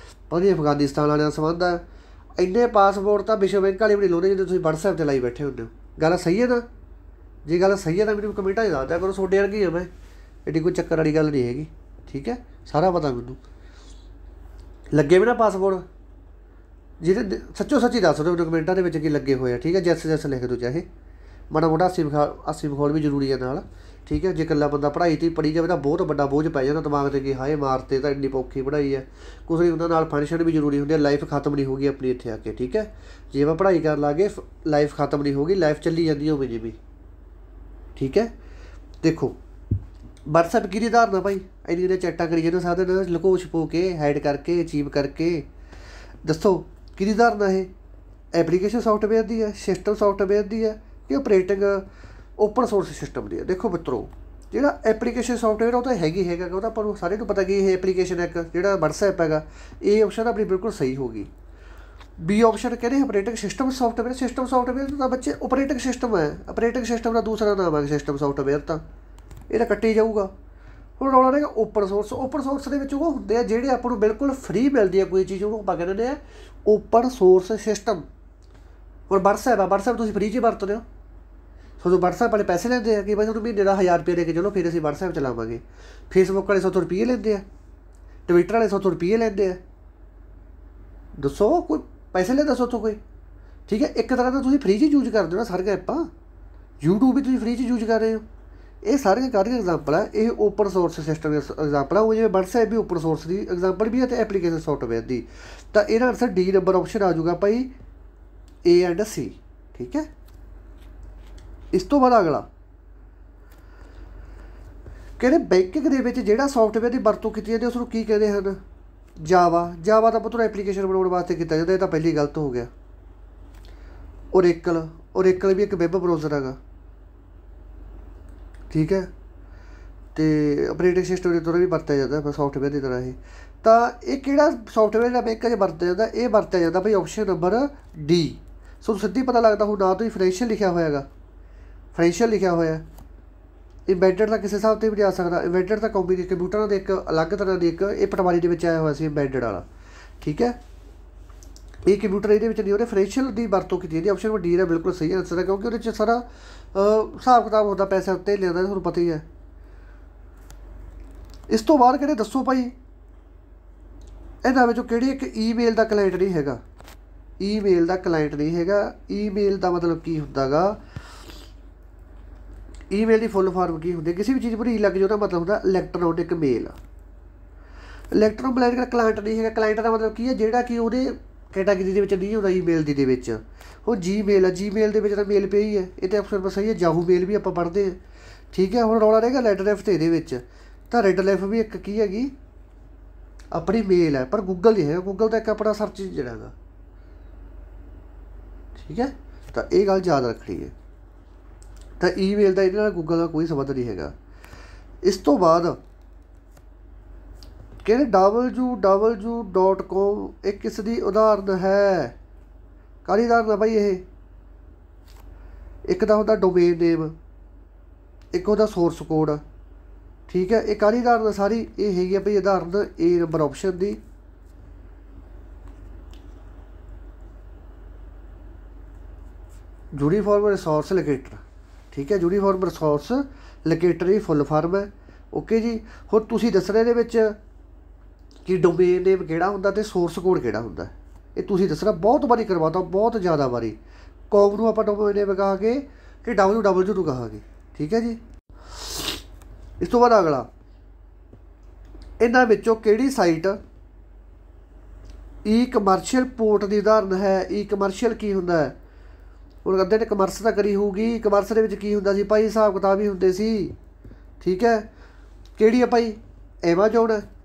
ਪਤਾ ਨਹੀਂ ਅਫਗਾਨਿਸਤਾਨ ਵਾਲਿਆਂ ਨਾਲ ਸੰਬੰਧ ਹੈ। ਇੰਨੇ ਪਾਸਪੋਰਟ ਤਾਂ ਵਿਸ਼ਵ ਬੈਂਕ ਵਾਲੇ ਵੀ ਨਹੀਂ ਲਾਉਂਦੇ ਜਿੱਦਾਂ ਤੁਸੀਂ WhatsApp 'ਤੇ ਲਾਈ ਬੈਠੇ ਹੁੰਦੇ ਹੋ। ਗੱਲ ਸਹੀ ਹੈ ਨਾ? ਜੇ ਗੱਲ ਸਹੀ ਹੈ ਤਾਂ ਮੈਨੂੰ ਕਮੈਂਟਾਂ 'ਚ ਦੱਸ ਦਿਆ ਕਰੋ, ਤੁਹਾਡੇ ਵਰਗੀ ਹਾਂ ਮੈਂ, ਐਡੀ ਕੋਈ ਚੱਕਰ ਵਾਲੀ ਗੱਲ ਨਹੀਂ ਹੈਗੀ। ਠੀਕ ਹੈ, ਸਾਰਾ ਪਤਾ ਮੈਨੂੰ। ਲੱਗੇ ਵੀ ਨਾ ਪਾਸਪੋਰਟ, ਜਿਹਦੇ ਸੱਚੋ ਸੱਚੀ ਦੱਸ ਦਿਓ ਮੈਨੂੰ ਕਮੈਂਟਾਂ ਦੇ ਵਿੱਚ ਕੀ ਲੱਗੇ ਹੋਏ ਆ। ਠੀਕ ਹੈ, ਜੈਸ ਲਿਖ ਦਿਓ, ਚਾਹੇ ਮਾੜਾ ਮੋਟਾ ਹਾਸੀ ਮਖੌਲ ਵੀ ਜ਼ਰੂਰੀ ਹੈ ਨਾਲ। ਠੀਕ ਹੈ, ਜੇ ਇਕੱਲਾ ਬੰਦਾ ਪੜ੍ਹਾਈ 'ਤੇ ਪੜ੍ਹੀ ਜਾਵੇ ਤਾਂ ਬਹੁਤ ਵੱਡਾ ਬੋਝ ਪੈ ਜਾਂਦਾ ਦਿਮਾਗ 'ਤੇ ਕਿ ਹਾਏ ਮਾਰਤੇ ਤਾਂ ਇੰਨੀ ਔਖੀ ਪੜ੍ਹਾਈ ਹੈ। ਕੁਛ ਨਹੀਂ ਹੁੰਦਾ, ਨਾਲ ਫੰਕਸ਼ਨ ਵੀ ਜ਼ਰੂਰੀ ਹੁੰਦੇ, ਲਾਈਫ ਖਤਮ ਨਹੀਂ ਹੋਗੀ ਆਪਣੀ ਇੱਥੇ ਆ ਕੇ। ਠੀਕ ਹੈ, ਜੇ ਆਪਾਂ ਪੜ੍ਹਾਈ ਕਰਨ ਲੱਗੇ ਲਾਈਫ ਖਤਮ ਨਹੀਂ ਹੋਗੀ, ਲਾਈਫ ਚੱਲੀ ਜਾਂਦੀ ਹੋਵੇ ਜਿਵੇਂ। ਠੀਕ ਹੈ, ਦੇਖੋ WhatsApp ਕਿਹਦੀ ਉਦਾਹਰਨ ਆ ਭਾਈ, ਇੰਨੀ ਦੇ ਚੈਟਾਂ ਕਰੀ ਜਾਂਦੇ ਸਾਧਨ ਲੁਕੋ ਛਪੋ ਕੇ, ਹਾਈਡ ਕਰਕੇ, ਅਚੀਵ ਕਰਕੇ। ਦੱਸੋ ਕਿਹਦੀ ਉਦਾਹਰਨ ਆ ਇਹ, ਐਪਲੀਕੇਸ਼ਨ ਸੌਫਟਵੇਅਰ ਦੀ ਹੈ, ਸਿਸਟਮ ਸੌਫਟਵੇਅਰ ਦੀ ਹੈ ਕਿ ਆਪਰੇਟਿੰਗ ਓਪਨ ਸੋਰਸ ਸਿਸਟਮ ਦੀ ਹੈ। ਦੇਖੋ ਮਿੱਤਰੋ, ਜਿਹੜਾ ਐਪਲੀਕੇਸ਼ਨ ਸੌਫਟਵੇਅਰ ਉਹ ਤਾਂ ਹੈਗਾ, ਉਹ ਤਾਂ ਆਪਾਂ ਨੂੰ ਸਾਰੇ ਨੂੰ ਪਤਾ ਕਿ ਇਹ ਐਪਲੀਕੇਸ਼ਨ ਇੱਕ ਜਿਹੜਾ WhatsApp ਹੈਗਾ, ਇਹ ਆਪਸ਼ਨ ਆਪਣੀ ਬਿਲਕੁਲ ਸਹੀ ਹੋ ਗਈ। B ਆਪਸ਼ਨ ਕਹਿੰਦੇ operating system software. System software ਤਾਂ ਬੱਚੇ ਆਪਰੇਟਿੰਗ ਸਿਸਟਮ ਹੈ, ਆਪਰੇਟਿੰਗ ਸਿਸਟਮ ਦਾ ਦੂਸਰਾ ਨਾਮ ਹੈ ਸਿਸਟਮ ਸੌਫਟਵੇਅਰ, ਤਾਂ ਇਹਦਾ ਕੱਟੀ ਜਾਊਗਾ। ਹੁਣ ਰੌਲਾ ਰਹੇਗਾ ਓਪਨ ਸੋਰਸ। ਓਪਨ ਸੋਰਸ ਦੇ ਵਿੱਚ ਉਹ ਹੁੰਦੇ ਆ ਜਿਹੜੇ ਆਪਾਂ ਨੂੰ ਬਿਲਕੁਲ ਫ੍ਰੀ ਮਿਲਦੀ ਹੈ ਕੋਈ ਚੀਜ਼, ਉਹਨੂੰ ਆਪਾਂ ਕਹਿ ਦਿੰਦੇ ਹਾਂ ਓਪਨ ਸੋਰਸ ਸਿਸਟਮ। ਹੁਣ WhatsApp ਤੁਸੀਂ ਫ੍ਰੀ 'ਚ ਵਰਤਦੇ ਹੋ, ਤੁਹਾਨੂੰ WhatsApp ਵਾਲੇ ਪੈਸੇ ਲੈਂਦੇ ਆ ਕਿ ਭਾਈ ਤੁਹਾਨੂੰ ਮਹੀਨੇ ਦਾ 1000 ਰੁਪਏ ਦੇ ਕੇ ਚਲੋ ਫਿਰ ਅਸੀਂ WhatsApp ਚਲਾਵਾਂਗੇ। ਫੇਸਬੁੱਕ ਵਾਲੇ 100 ਰੁਪਏ ਲੈਂਦੇ ਆ, ਟਵਿੱਟਰ ਵਾਲੇ 100 ਰੁਪਏ ਲੈਂਦੇ ਆ। ਦੱਸੋ ਕੋਈ ਪੈਸੇ ਲੈਂਦਾ ਸੋਥੋਂ ਕੋਈ? ਠੀਕ ਹੈ, ਇੱਕ ਤਰ੍ਹਾਂ ਦਾ ਤੁਸੀਂ ਫ੍ਰੀ 'ਚ ਯੂਜ ਕਰਦੇ ਹੋ ਨਾ ਸਾਰੀਆਂ ਐਪਾਂ। YouTube ਵੀ ਤੁਸੀਂ ਫ੍ਰੀ 'ਚ ਯੂਜ ਕਰ ਰਹੇ ਹੋ। ਇਹ ਸਾਰੀਆਂ ਕਾਹਦੀਆਂ ਐਗਜ਼ਾਮਪਲ ਹੈ, ਇਹ ਓਪਨ ਸੋਰਸ ਸਿਸਟਮ ਦੀ ਐਗਜ਼ਾਮਪਲ ਆ। ਉਹ ਜਿਵੇਂ WhatsApp ਵੀ ਓਪਨ ਸੋਰਸ ਦੀ ਐਗਜ਼ਾਮਪਲ ਵੀ ਹੈ ਅਤੇ ਐਪਲੀਕੇਸ਼ਨ ਸੌਫਟਵੇਅਰ ਦੀ। ਤਾਂ ਇਹਦਾ ਆਨਸਰ D ਨੰਬਰ ਆਪਸ਼ਨ ਆ ਜਾਊਗਾ ਭਾਈ, A ਐਂਡ C। ਠੀਕ ਹੈ, ਇਸ ਤੋਂ ਬਾਅਦ ਅਗਲਾ ਕਹਿੰਦੇ ਬੈਂਕਿੰਗ ਦੇ ਵਿੱਚ ਜਿਹੜਾ ਸੌਫਟਵੇਅਰ ਦੀ ਵਰਤੋਂ ਕੀਤੀ ਜਾਂਦੀ ਉਸ ਨੂੰ ਕੀ ਕਹਿੰਦੇ ਹਨ? ਜਾਵਾ ਦਾ ਪੁੱਤਰ ਐਪਲੀਕੇਸ਼ਨ ਬਣਾਉਣ ਵਾਸਤੇ ਕੀਤਾ ਜਾਂਦਾ, ਇਹ ਤਾਂ ਪਹਿਲੀ ਗਲਤ ਹੋ ਗਿਆ। ਓਰੇਕਲ ਵੀ ਇੱਕ ਵੈਬ ਬਰਾਊਜ਼ਰ ਹੈਗਾ। ਠੀਕ ਹੈ, ਅਤੇ ਆਪਰੇਟਿੰਗ ਸਿਸਟਮ ਦੇ ਦੁਆਰਾ ਵੀ ਵਰਤਿਆ ਜਾਂਦਾ ਸੌਫਟਵੇਅਰ ਦੀ ਤਰ੍ਹਾਂ ਇਹ। ਤਾਂ ਇਹ ਕਿਹੜਾ ਸੌਫਟਵੇਅਰ ਜਿਹੜਾ ਬੈਂਕਾਂ 'ਚ ਵਰਤਿਆ ਜਾਂਦਾ? ਇਹ ਵਰਤਿਆ ਜਾਂਦਾ ਭਾਈ ਆਪਸ਼ਨ ਨੰਬਰ D। ਤੁਹਾਨੂੰ ਸਿੱਧੀ ਪਤਾ ਲੱਗਦਾ ਹੁਣ, ਨਾ ਤੋਂ ਹੀ ਫਾਈਨੈਂਸ਼ੀਅਲ ਲਿਖਿਆ ਹੋਇਆ ਹੈਗਾ, ਫਾਈਨੈਂਸ਼ੀਅਲ ਲਿਖਿਆ ਹੋਇਆ। ਇੰਬੈਡਡ ਤਾਂ ਕਿਸੇ ਹਿਸਾਬ 'ਤੇ ਵੀ ਜਾ ਸਕਦਾ। ਇੰਬੈਡਡ ਤਾਂ ਕੰਪਿਊਟਰਾਂ ਦੇ ਇੱਕ ਅਲੱਗ ਤਰ੍ਹਾਂ ਦੀ ਇੱਕ ਇਹ ਪਟਵਾਰੀ ਦੇ ਵਿੱਚ ਆਇਆ ਹੋਇਆ ਸੀ ਇੰਬੈਡਡ ਵਾਲਾ। ਠੀਕ ਹੈ, ਇਹ ਕੰਪਿਊਟਰ ਇਹਦੇ ਵਿੱਚ ਨਹੀਂ, ਉਹਨੇ ਫਾਈਨੈਂਸ਼ੀਅਲ ਦੀ ਵਰਤੋਂ ਕੀਤੀ ਜਾਂਦੀ। ਆਪਸ਼ਨ ਨੰਬਰ D ਦਾ ਬਿਲਕੁਲ ਸਹੀ ਆਨਸਰ ਹੈ, ਕਿਉਂਕਿ ਉਹਦੇ 'ਚ ਸਾਰਾ ਹਿਸਾਬ ਕਿਤਾਬ ਹੁੰਦਾ, ਪੈਸੇ ਉੱਤੇ ਲੈਂਦਾ, ਤੁਹਾਨੂੰ ਪਤਾ ਹੀ ਹੈ। ਇਸ ਤੋਂ ਬਾਅਦ ਕਹਿੰਦੇ ਦੱਸੋ ਭਾਈ ਇਹਨਾਂ ਵਿੱਚੋਂ ਕਿਹੜੀ ਇੱਕ ਈਮੇਲ ਦਾ ਕਲਾਇੰਟ ਨਹੀਂ ਹੈਗਾ? ਈਮੇਲ ਦਾ ਕਲਾਇੰਟ ਨਹੀਂ ਹੈਗਾ। ਈਮੇਲ ਦਾ ਮਤਲਬ ਕੀ ਹੁੰਦਾ ਗਾ? ईमेल की फुल फॉर्म की होंगी, किसी भी चीज़ पर ई लग जाए मतलब होंगे इलैक्ट्रॉनिक मेल। इलैक्ट्रॉनिक क्लाइंट नहीं है, क्लाइंट का मतलब की है जोड़ा कि वो कैटागरी के नहीं होता ईमेल की वो जी मेल है, जी मेल के मेल पे ही है, ये तो अफसर बस ही है। जाहू मेल भी आप पढ़ते हैं, ठीक है। हम रौला रहेगा रेड लिफ्ट ये तो रेड लिफ्ट भी एक की हैगी अपनी मेल है, पर गूगल नहीं है, गूगल तो एक अपना सर्च इंजन है, ठीक है। तो ये गल याद रखनी है। तो ईमेल का ये गूगल का कोई संबंध नहीं है। इस तो बाद कहते www.com एक किस दी उदाहरण है, काली उदाहरण है भाई। ये एक तो होता डोमेन नेम, एक होता सोर्स कोड, ठीक है। ये काली उदाहरण सारी ये है भाई उदाहरण ए नंबर ऑप्शन की। यूनीफॉर्म रिसोर्स लोकेटर, ठीक है। यूनीफॉर्म रिसोर्स लोकेटर ही फुल फॉर्म है, ओके जी। हुण तुसीं दसना इहदे विच कि डोमेन नेम किहड़ा हुंदा ते सोर्स कोड किहड़ा हुंदा, ये तुसीं दसना। बहुत बारी करवाता, बहुत ज़्यादा बारी। कॉम नूं आपां डोमेन नेम कहांगे कि www नूं कहांगे, ठीक है जी। इस तो बाद अगला, इन्हां विचों किहड़ी साइट ई कमर्शियल पोर्ट की उदाहरण है। ई कमर्शियल की हुंदा है, हुण अद्धे ने कमर्स तो करी होऊगी, कमर्स दे विच की हुंदा सी भाई, हिसाब किताब ही हुंदे सी, ठीक है। किहड़ी है भाई, एमाजोन है,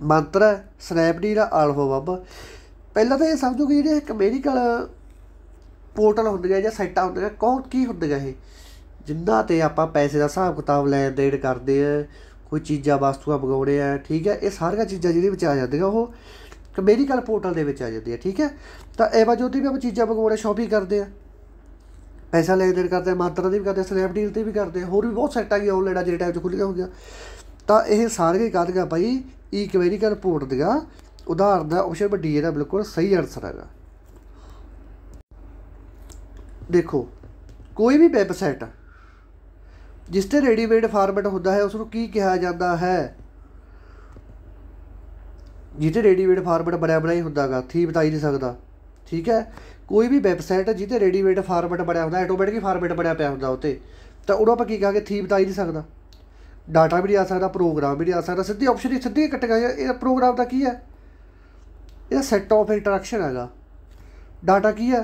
मंत्र है, स्नैपडील है, अलीबाबा। पहला तो ये समझो कि जो कमेरिकल पोर्टल होंगे या साइटा होंगे कौन की होंगे ये जिन्हों पर आप पैसे का हिसाब किताब लैन देन करते हैं, कोई चीज़ा वस्तुआं मंगाने हैं, ठीक है। ये सारिया चीज़ा जिहदे आ जाती वो कमेरिकल पोर्टल के आ जाती है, ठीक है। तो एमाजोन की भी आप चीज़ा मंगाने शॉपिंग करते हैं, पैसा लेन देन करते हैं, मंत्र की भी करते हैं, स्नैपडील से भी करते हैं, होर भी बहुत साइटा गई ऑनलाइन आज टाइम खुलिया हो गया। तो यह सारे कहते भाई ई कमेरिकल पोर्ट दिया उदाहरण है। ऑप्शन नंबर डी है बिल्कुल सही आंसर है। देखो कोई भी वैबसाइट जिसते रेडीमेड फॉर्मेट होता है उसको की कहा जाता है, जिते रेडीमेड फॉर्मेट बनया बनाया होंदा गा, थी बता ही नहीं सकता, ठीक है। कोई भी वैबसाइट जिते रेडीमेड फॉर्मेट बनया होंदा, ऑटोमैटिक फॉर्मेट बनया पाया होंदा उत्ते, तो उन्होंने आप की कहांगे थी बता ही नहीं सकता, डाटा भी नहीं आ सकता, प्रोग्राम भी नहीं आ सकता। सीधी ऑप्शन ही सीधी कटेगा। ये प्रोग्राम का की है, ये सैट ऑफ इंटरैक्शन है। डाटा की है,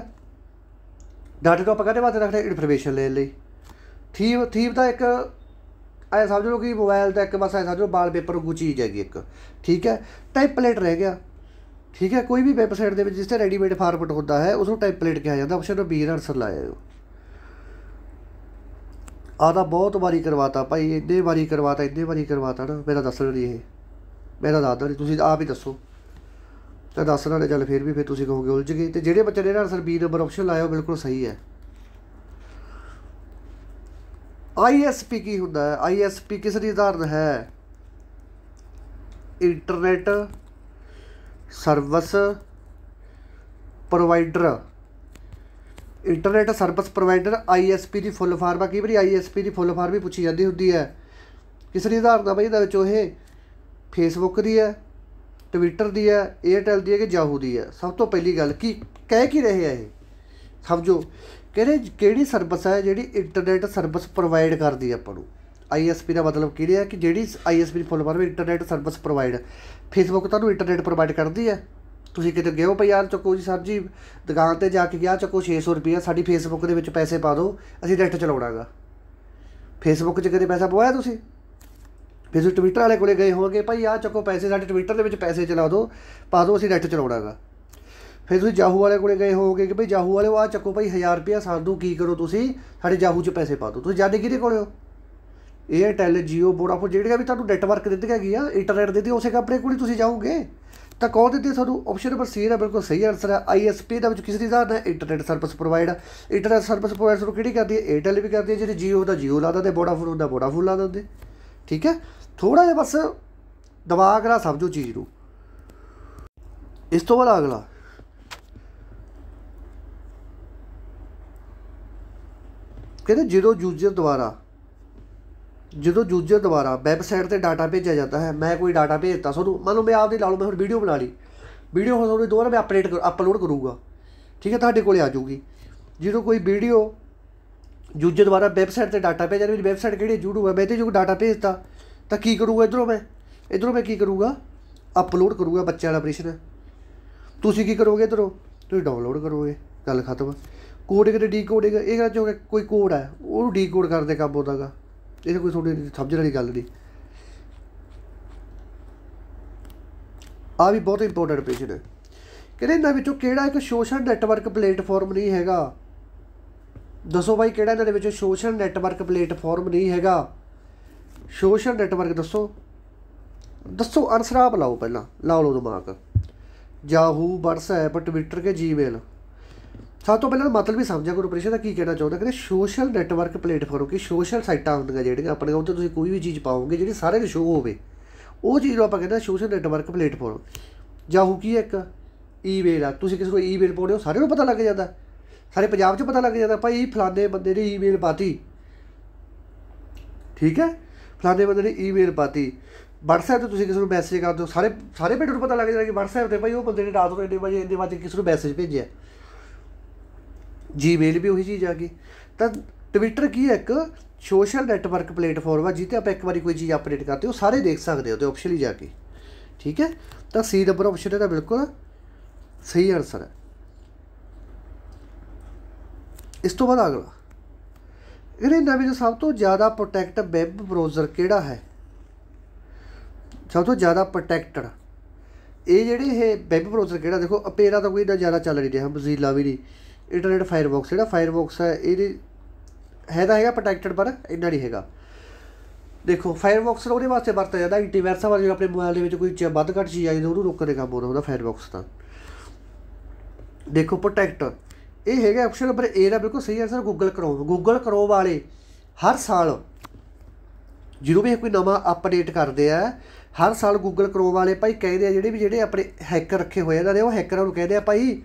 डाटे को आप कहते वास्ते रखते इनफॉर्मेशन लेने लई। थीम का एक ऐ समझ लो कि मोबाइल का एक बस ऐ समझ लो बाल पेपर वांगू चीज़ हैगी एक, ठीक है। टैंपलेट रह गया, ठीक है। कोई भी वैबसाइट के जिस रेडीमेड फॉर्मेट होता है उसको टैंपलेट कहा जाता है। ऑप्शन नंबर बी आंसर लाया। आदा बहुत बारी करवाता भाई, इन्ने बारी करवाता, इन्ने बारी करवाता ना, मेरा दसना नहीं ये, मेरा दसदा नहीं, तुसीं आप ही दसो। तो दसना नहीं, चल फिर भी फिर तुसीं कहोगे उलझ गए। तो ਜਿਹੜੇ बच्चे ने आंसर बी नंबर ऑप्शन लाया वो बिल्कुल सही है। ISP की होंदा है, ISP किस दी उदाहरण है, internet service provider. Internet service provider ISP की फुल फॉर्म है। कई बार ISP की फुल फॉर्म भी पूछी जाती होंदी है। किस दी उदाहरण है भाई, ये फेसबुक की है, ट्विटर की है, एयरटेल की है कि जाहू की है। सब तो पहली गल कि कह की रहे हैं ये समझो, कहते किहड़ी सर्विस है जी इंटरनेट सर्विस प्रोवाइड करती है आपू। ISP का मतलब कि है कि जी ISP की full form internet service provide. Facebook तुहानूं इंटरनेट प्रोवाइड करती है, तुसीं किते गए हो भाई यार चुको जी सर जी दुकान पर जाके गया चुको 600 रुपया साडी फेसबुक के विच पैसे पा दो असीं नैट चलाउणा गा। फेसबुक 'च कदे पैसा पवाया तुसीं? फिर तुसीं ट्विटर वाले कोले गए होगे भाई आ चुको पैसे साडे ट्विटर के विच पैसे चला दो पा दो असीं नैट चलाउणा गा। फिर तुसीं जाहू वाले कोले गए होगे कि भाई जाहू वाले आ चुको भाई 1000 रुपया सानूं की करो तुसीं साडे जाहू 'च पैसे पा दो। तुसीं जाने किहदे कोले हो? एयरटेल जियो वोडाफोन जिहड़ियां भी तुहानूं नैटवर्क दित्तियां हैगियां इंटरनेट दित्ती उसे कंपनी कोल तुसीं जाओगे। तो कौन दित्ती तुहानूं? ऑप्शन नंबर सी है बिल्कुल सही आंसर है। ISP दा विच किस दी उदाहरण है? Internet service provide. Internet service provide तुहानूं किहड़ी करदी है? एयरटेल भी करदी है, जिहड़ी जियो दा जियो ला दिंदे, वोडाफोन हुंदा वोडाफोन ला दिंदे, ठीक है। थोड़ा जिहा बस दिमाग नाल समझो चीज़ नूं। इस तो बाद अगला कहते जो यूजर द्वारा वैबसाइट से डाटा भेजा जाता है। मैं कोई डाटा भेजता थोनू, मान लो मैं आपकी ला लो, मैं फिर वीडियो बना ली, वीडियो हो थोड़ी दोबारा मैं अपलोड करूँगा, ठीक है, तुहाडे कोले आ जाऊगी। जो कोई वीडियो ਦੂਜੇ ਦੁਬਾਰਾ ਵੈਬਸਾਈਟ 'ਤੇ ਡਾਟਾ ਭੇਜਿਆ, ਮੇਰੀ ਵੈਬਸਾਈਟ ਕਿਹੜੀ YouTube ਹੈ, ਮੈਂ ਇਹਦੇ ਜੋ ਡਾਟਾ ਭੇਜਤਾ ਤਾਂ ਕੀ ਕਰੂਗਾ ਇੱਧਰੋਂ ਮੈਂ ਕੀ ਕਰੂੰਗਾ, ਅਪਲੋਡ ਕਰੂੰਗਾ ਬੱਚਿਆਂ ਵਾਲਾ ਆਪਰੇਸ਼ਨ। ਤੁਸੀਂ ਕੀ ਕਰੋਗੇ ਇੱਧਰੋਂ, ਤੁਸੀਂ ਡਾਊਨਲੋਡ ਕਰੋਗੇ, ਗੱਲ ਖਤਮ। ਕੋਡਿੰਗ ਅਤੇ ਡੀਕੋਡਿੰਗ ਇਹ ਗੱਲ 'ਚ ਕੋਈ ਕੋਡ ਹੈ ਉਹਨੂੰ ਡੀਕੋਡ ਕਰਨ ਦੇ ਕੰਮ ਆਉਂਦਾ ਗਾ, ਇਹ ਕੋਈ ਤੁਹਾਡੀ ਸਮਝਣ ਵਾਲੀ ਗੱਲ ਨਹੀਂ। ਆਹ ਵੀ ਬਹੁਤ ਇੰਪੋਰਟੈਂਟ ਆਪਰੇਸ਼ਨ ਹੈ। ਕਹਿੰਦੇ ਇਹਨਾਂ ਵਿੱਚੋਂ ਕਿਹੜਾ ਇੱਕ ਸੋਸ਼ਲ ਨੈਟਵਰਕ ਪਲੇਟਫਾਰਮ ਨਹੀਂ ਹੈਗਾ, ਦੱਸੋ ਬਾਈ ਕਿਹੜਾ ਇਹਨਾਂ ਦੇ ਵਿੱਚ ਸੋਸ਼ਲ ਨੈਟਵਰਕ ਪਲੇਟਫਾਰਮ ਨਹੀਂ ਹੈਗਾ। ਸੋਸ਼ਲ ਨੈਟਵਰਕ ਦੱਸੋ ਆਨਸਰ ਆਪ ਲਾਓ, ਪਹਿਲਾਂ ਲਾ ਲਓ ਦਿਮਾਗ। ਯਾਹੂ, ਵਟਸਐਪ, ਟਵਿੱਟਰ ਕੇ ਜੀਮੇਲ। ਸਭ ਤੋਂ ਪਹਿਲਾਂ ਮਤਲਬ ਵੀ ਸਮਝਿਆ ਕਰੋ ਆਪਰੇਸ਼ਨ ਦਾ ਕੀ ਕਹਿਣਾ ਚਾਹੁੰਦਾ। ਕਹਿੰਦੇ ਸੋਸ਼ਲ ਨੈਟਵਰਕ ਪਲੇਟਫਾਰਮ ਕਿ ਸੋਸ਼ਲ ਸਾਈਟਾਂ ਹੁੰਦੀਆਂ ਜਿਹੜੀਆਂ ਆਪਣੇ ਉੱਤੇ ਤੁਸੀਂ ਕੋਈ ਵੀ ਚੀਜ਼ ਪਾਓਗੇ ਜਿਹੜੀ ਸਾਰਿਆਂ ਨੂੰ ਸ਼ੋਅ ਹੋਵੇ, ਉਹ ਚੀਜ਼ ਨੂੰ ਆਪਾਂ ਕਹਿੰਦੇ ਸੋਸ਼ਲ ਨੈਟਵਰਕ ਪਲੇਟਫਾਰਮ। ਯਾਹੂ ਕੀ ਹੈ, ਇੱਕ ਈਮੇਲ ਆ, ਤੁਸੀਂ ਕਿਸੇ ਨੂੰ ਈਮੇਲ ਪਾਉਂਦੇ ਹੋ ਸਾਰਿਆਂ ਨੂੰ ਪਤਾ ਲੱਗ ਜਾਂਦਾ, ਸਾਰੇ ਪੰਜਾਬ 'ਚ ਪਤਾ ਲੱਗ ਜਾਂਦਾ ਭਾਈ ਫਲਾਣੇ ਬੰਦੇ ਨੇ ਈਮੇਲ ਪਾਤੀ, ਠੀਕ ਹੈ, ਫਲਾਣੇ ਬੰਦੇ ਨੇ ਈਮੇਲ ਪਾਤੀ। ਵਟਸਐਪ 'ਤੇ ਤੁਸੀਂ ਕਿਸੇ ਨੂੰ ਮੈਸੇਜ ਕਰਦੇ ਹੋ, ਸਾਰੇ ਪਿੰਡ ਨੂੰ ਪਤਾ ਲੱਗ ਜਾਂਦਾ ਕਿ ਵਟਸਐਪ 'ਤੇ ਭਾਈ ਉਹ ਬੰਦੇ ਨੇ ਰਾਤ ਨੂੰ ਇੰਨੇ ਵਜੇ ਕਿਸੇ ਨੂੰ ਮੈਸੇਜ ਭੇਜਿਆ। ਜੀਮੇਲ ਵੀ ਉਹੀ ਚੀਜ਼ ਆ ਗਈ। ਤਾਂ ਟਵਿੱਟਰ ਕੀ ਹੈ, ਇੱਕ ਸੋਸ਼ਲ ਨੈਟਵਰਕ ਪਲੇਟਫਾਰਮ ਆ ਜਿੱਥੇ ਆਪਾਂ ਇੱਕ ਵਾਰੀ ਕੋਈ ਚੀਜ਼ ਅਪਡੇਟ ਕਰਦੇ ਉਹ ਸਾਰੇ ਦੇਖ ਸਕਦੇ ਹੋ ਤੇ ਆਪਸ਼ਨ ਹੀ ਜਾ ਕੇ, ਠੀਕ ਹੈ। ਤਾਂ ਸੀ ਨੰਬਰ ਆਪਸ਼ਨ ਇਹਦਾ ਬਿਲਕੁਲ ਸਹੀ ਆਨਸਰ ਹੈ। ਇਸ ਤੋਂ ਬਾਅਦ ਅਗਲਾ ਇਹਨਾਂ ਵਿੱਚ ਸਭ ਤੋਂ ਜ਼ਿਆਦਾ ਪ੍ਰੋਟੈਕਟ ਵੈਬ ਬਰਾਊਜ਼ਰ ਕਿਹੜਾ ਹੈ, ਸਭ ਤੋਂ ਜ਼ਿਆਦਾ ਪ੍ਰੋਟੈਕਟਡ ਇਹ ਜਿਹੜੇ ਇਹ ਵੈਬ ਬਰਾਊਜ਼ਰ ਕਿਹੜਾ। ਦੇਖੋ ਅਪੇਰਾ ਤਾਂ ਕੋਈ ਇੰਨਾ ਜ਼ਿਆਦਾ ਚੱਲ ਨਹੀਂ ਰਿਹਾ, ਮੋਜ਼ੀਲਾ ਵੀ ਨਹੀਂ, ਇੰਟਰਨੈਟ ਫਾਇਰਫੌਕਸ ਜਿਹੜਾ ਫਾਇਰਫੌਕਸ ਹੈ ਇਹਦੇ ਹੈਗਾ ਪ੍ਰੋਟੈਕਟਡ ਪਰ ਇੰਨਾ ਨਹੀਂ ਹੈਗਾ। ਦੇਖੋ ਫਾਇਰਫੌਕਸ ਉਹਦੇ ਵਾਸਤੇ ਵਰਤਿਆ ਜਾਂਦਾ ਐਂਟੀਵਾਇਰਸਾਂ ਵਾਲੇ ਆਪਣੇ ਮੋਬਾਈਲ ਦੇ ਵਿੱਚ ਕੋਈ ਵੱਧ ਘੱਟ ਚੀਜ਼ ਆਈ ਤਾਂ ਉਹਨੂੰ ਰੋਕਣ ਦੇ ਕੰਮ ਆਉਂਦਾ ਉਹਦਾ ਫਾਇਰਫੌਕਸ ਤਾਂ। ਦੇਖੋ ਪ੍ਰੋਟੈਕਟ ਇਹ ਹੈਗਾ ਆਪਸ਼ਨ ਨੰਬਰ ਏ ਦਾ ਬਿਲਕੁਲ ਸਹੀ ਆਨਸਰ ਗੂਗਲ ਕਰੋਮ ਵਾਲੇ ਹਰ ਸਾਲ ਜਦੋਂ ਵੀ ਕੋਈ ਨਵਾਂ ਅਪਡੇਟ ਕਰਦੇ ਆ ਹਰ ਸਾਲ ਗੂਗਲ ਕਰੋਮ ਵਾਲੇ ਭਾਈ ਕਹਿੰਦੇ ਆ ਜਿਹੜੇ ਆਪਣੇ ਹੈਕਰ ਰੱਖੇ ਹੋਏ ਇਹਨਾਂ ਦੇ ਉਹ ਹੈਕਰਾਂ ਨੂੰ ਕਹਿੰਦੇ ਆ ਭਾਈ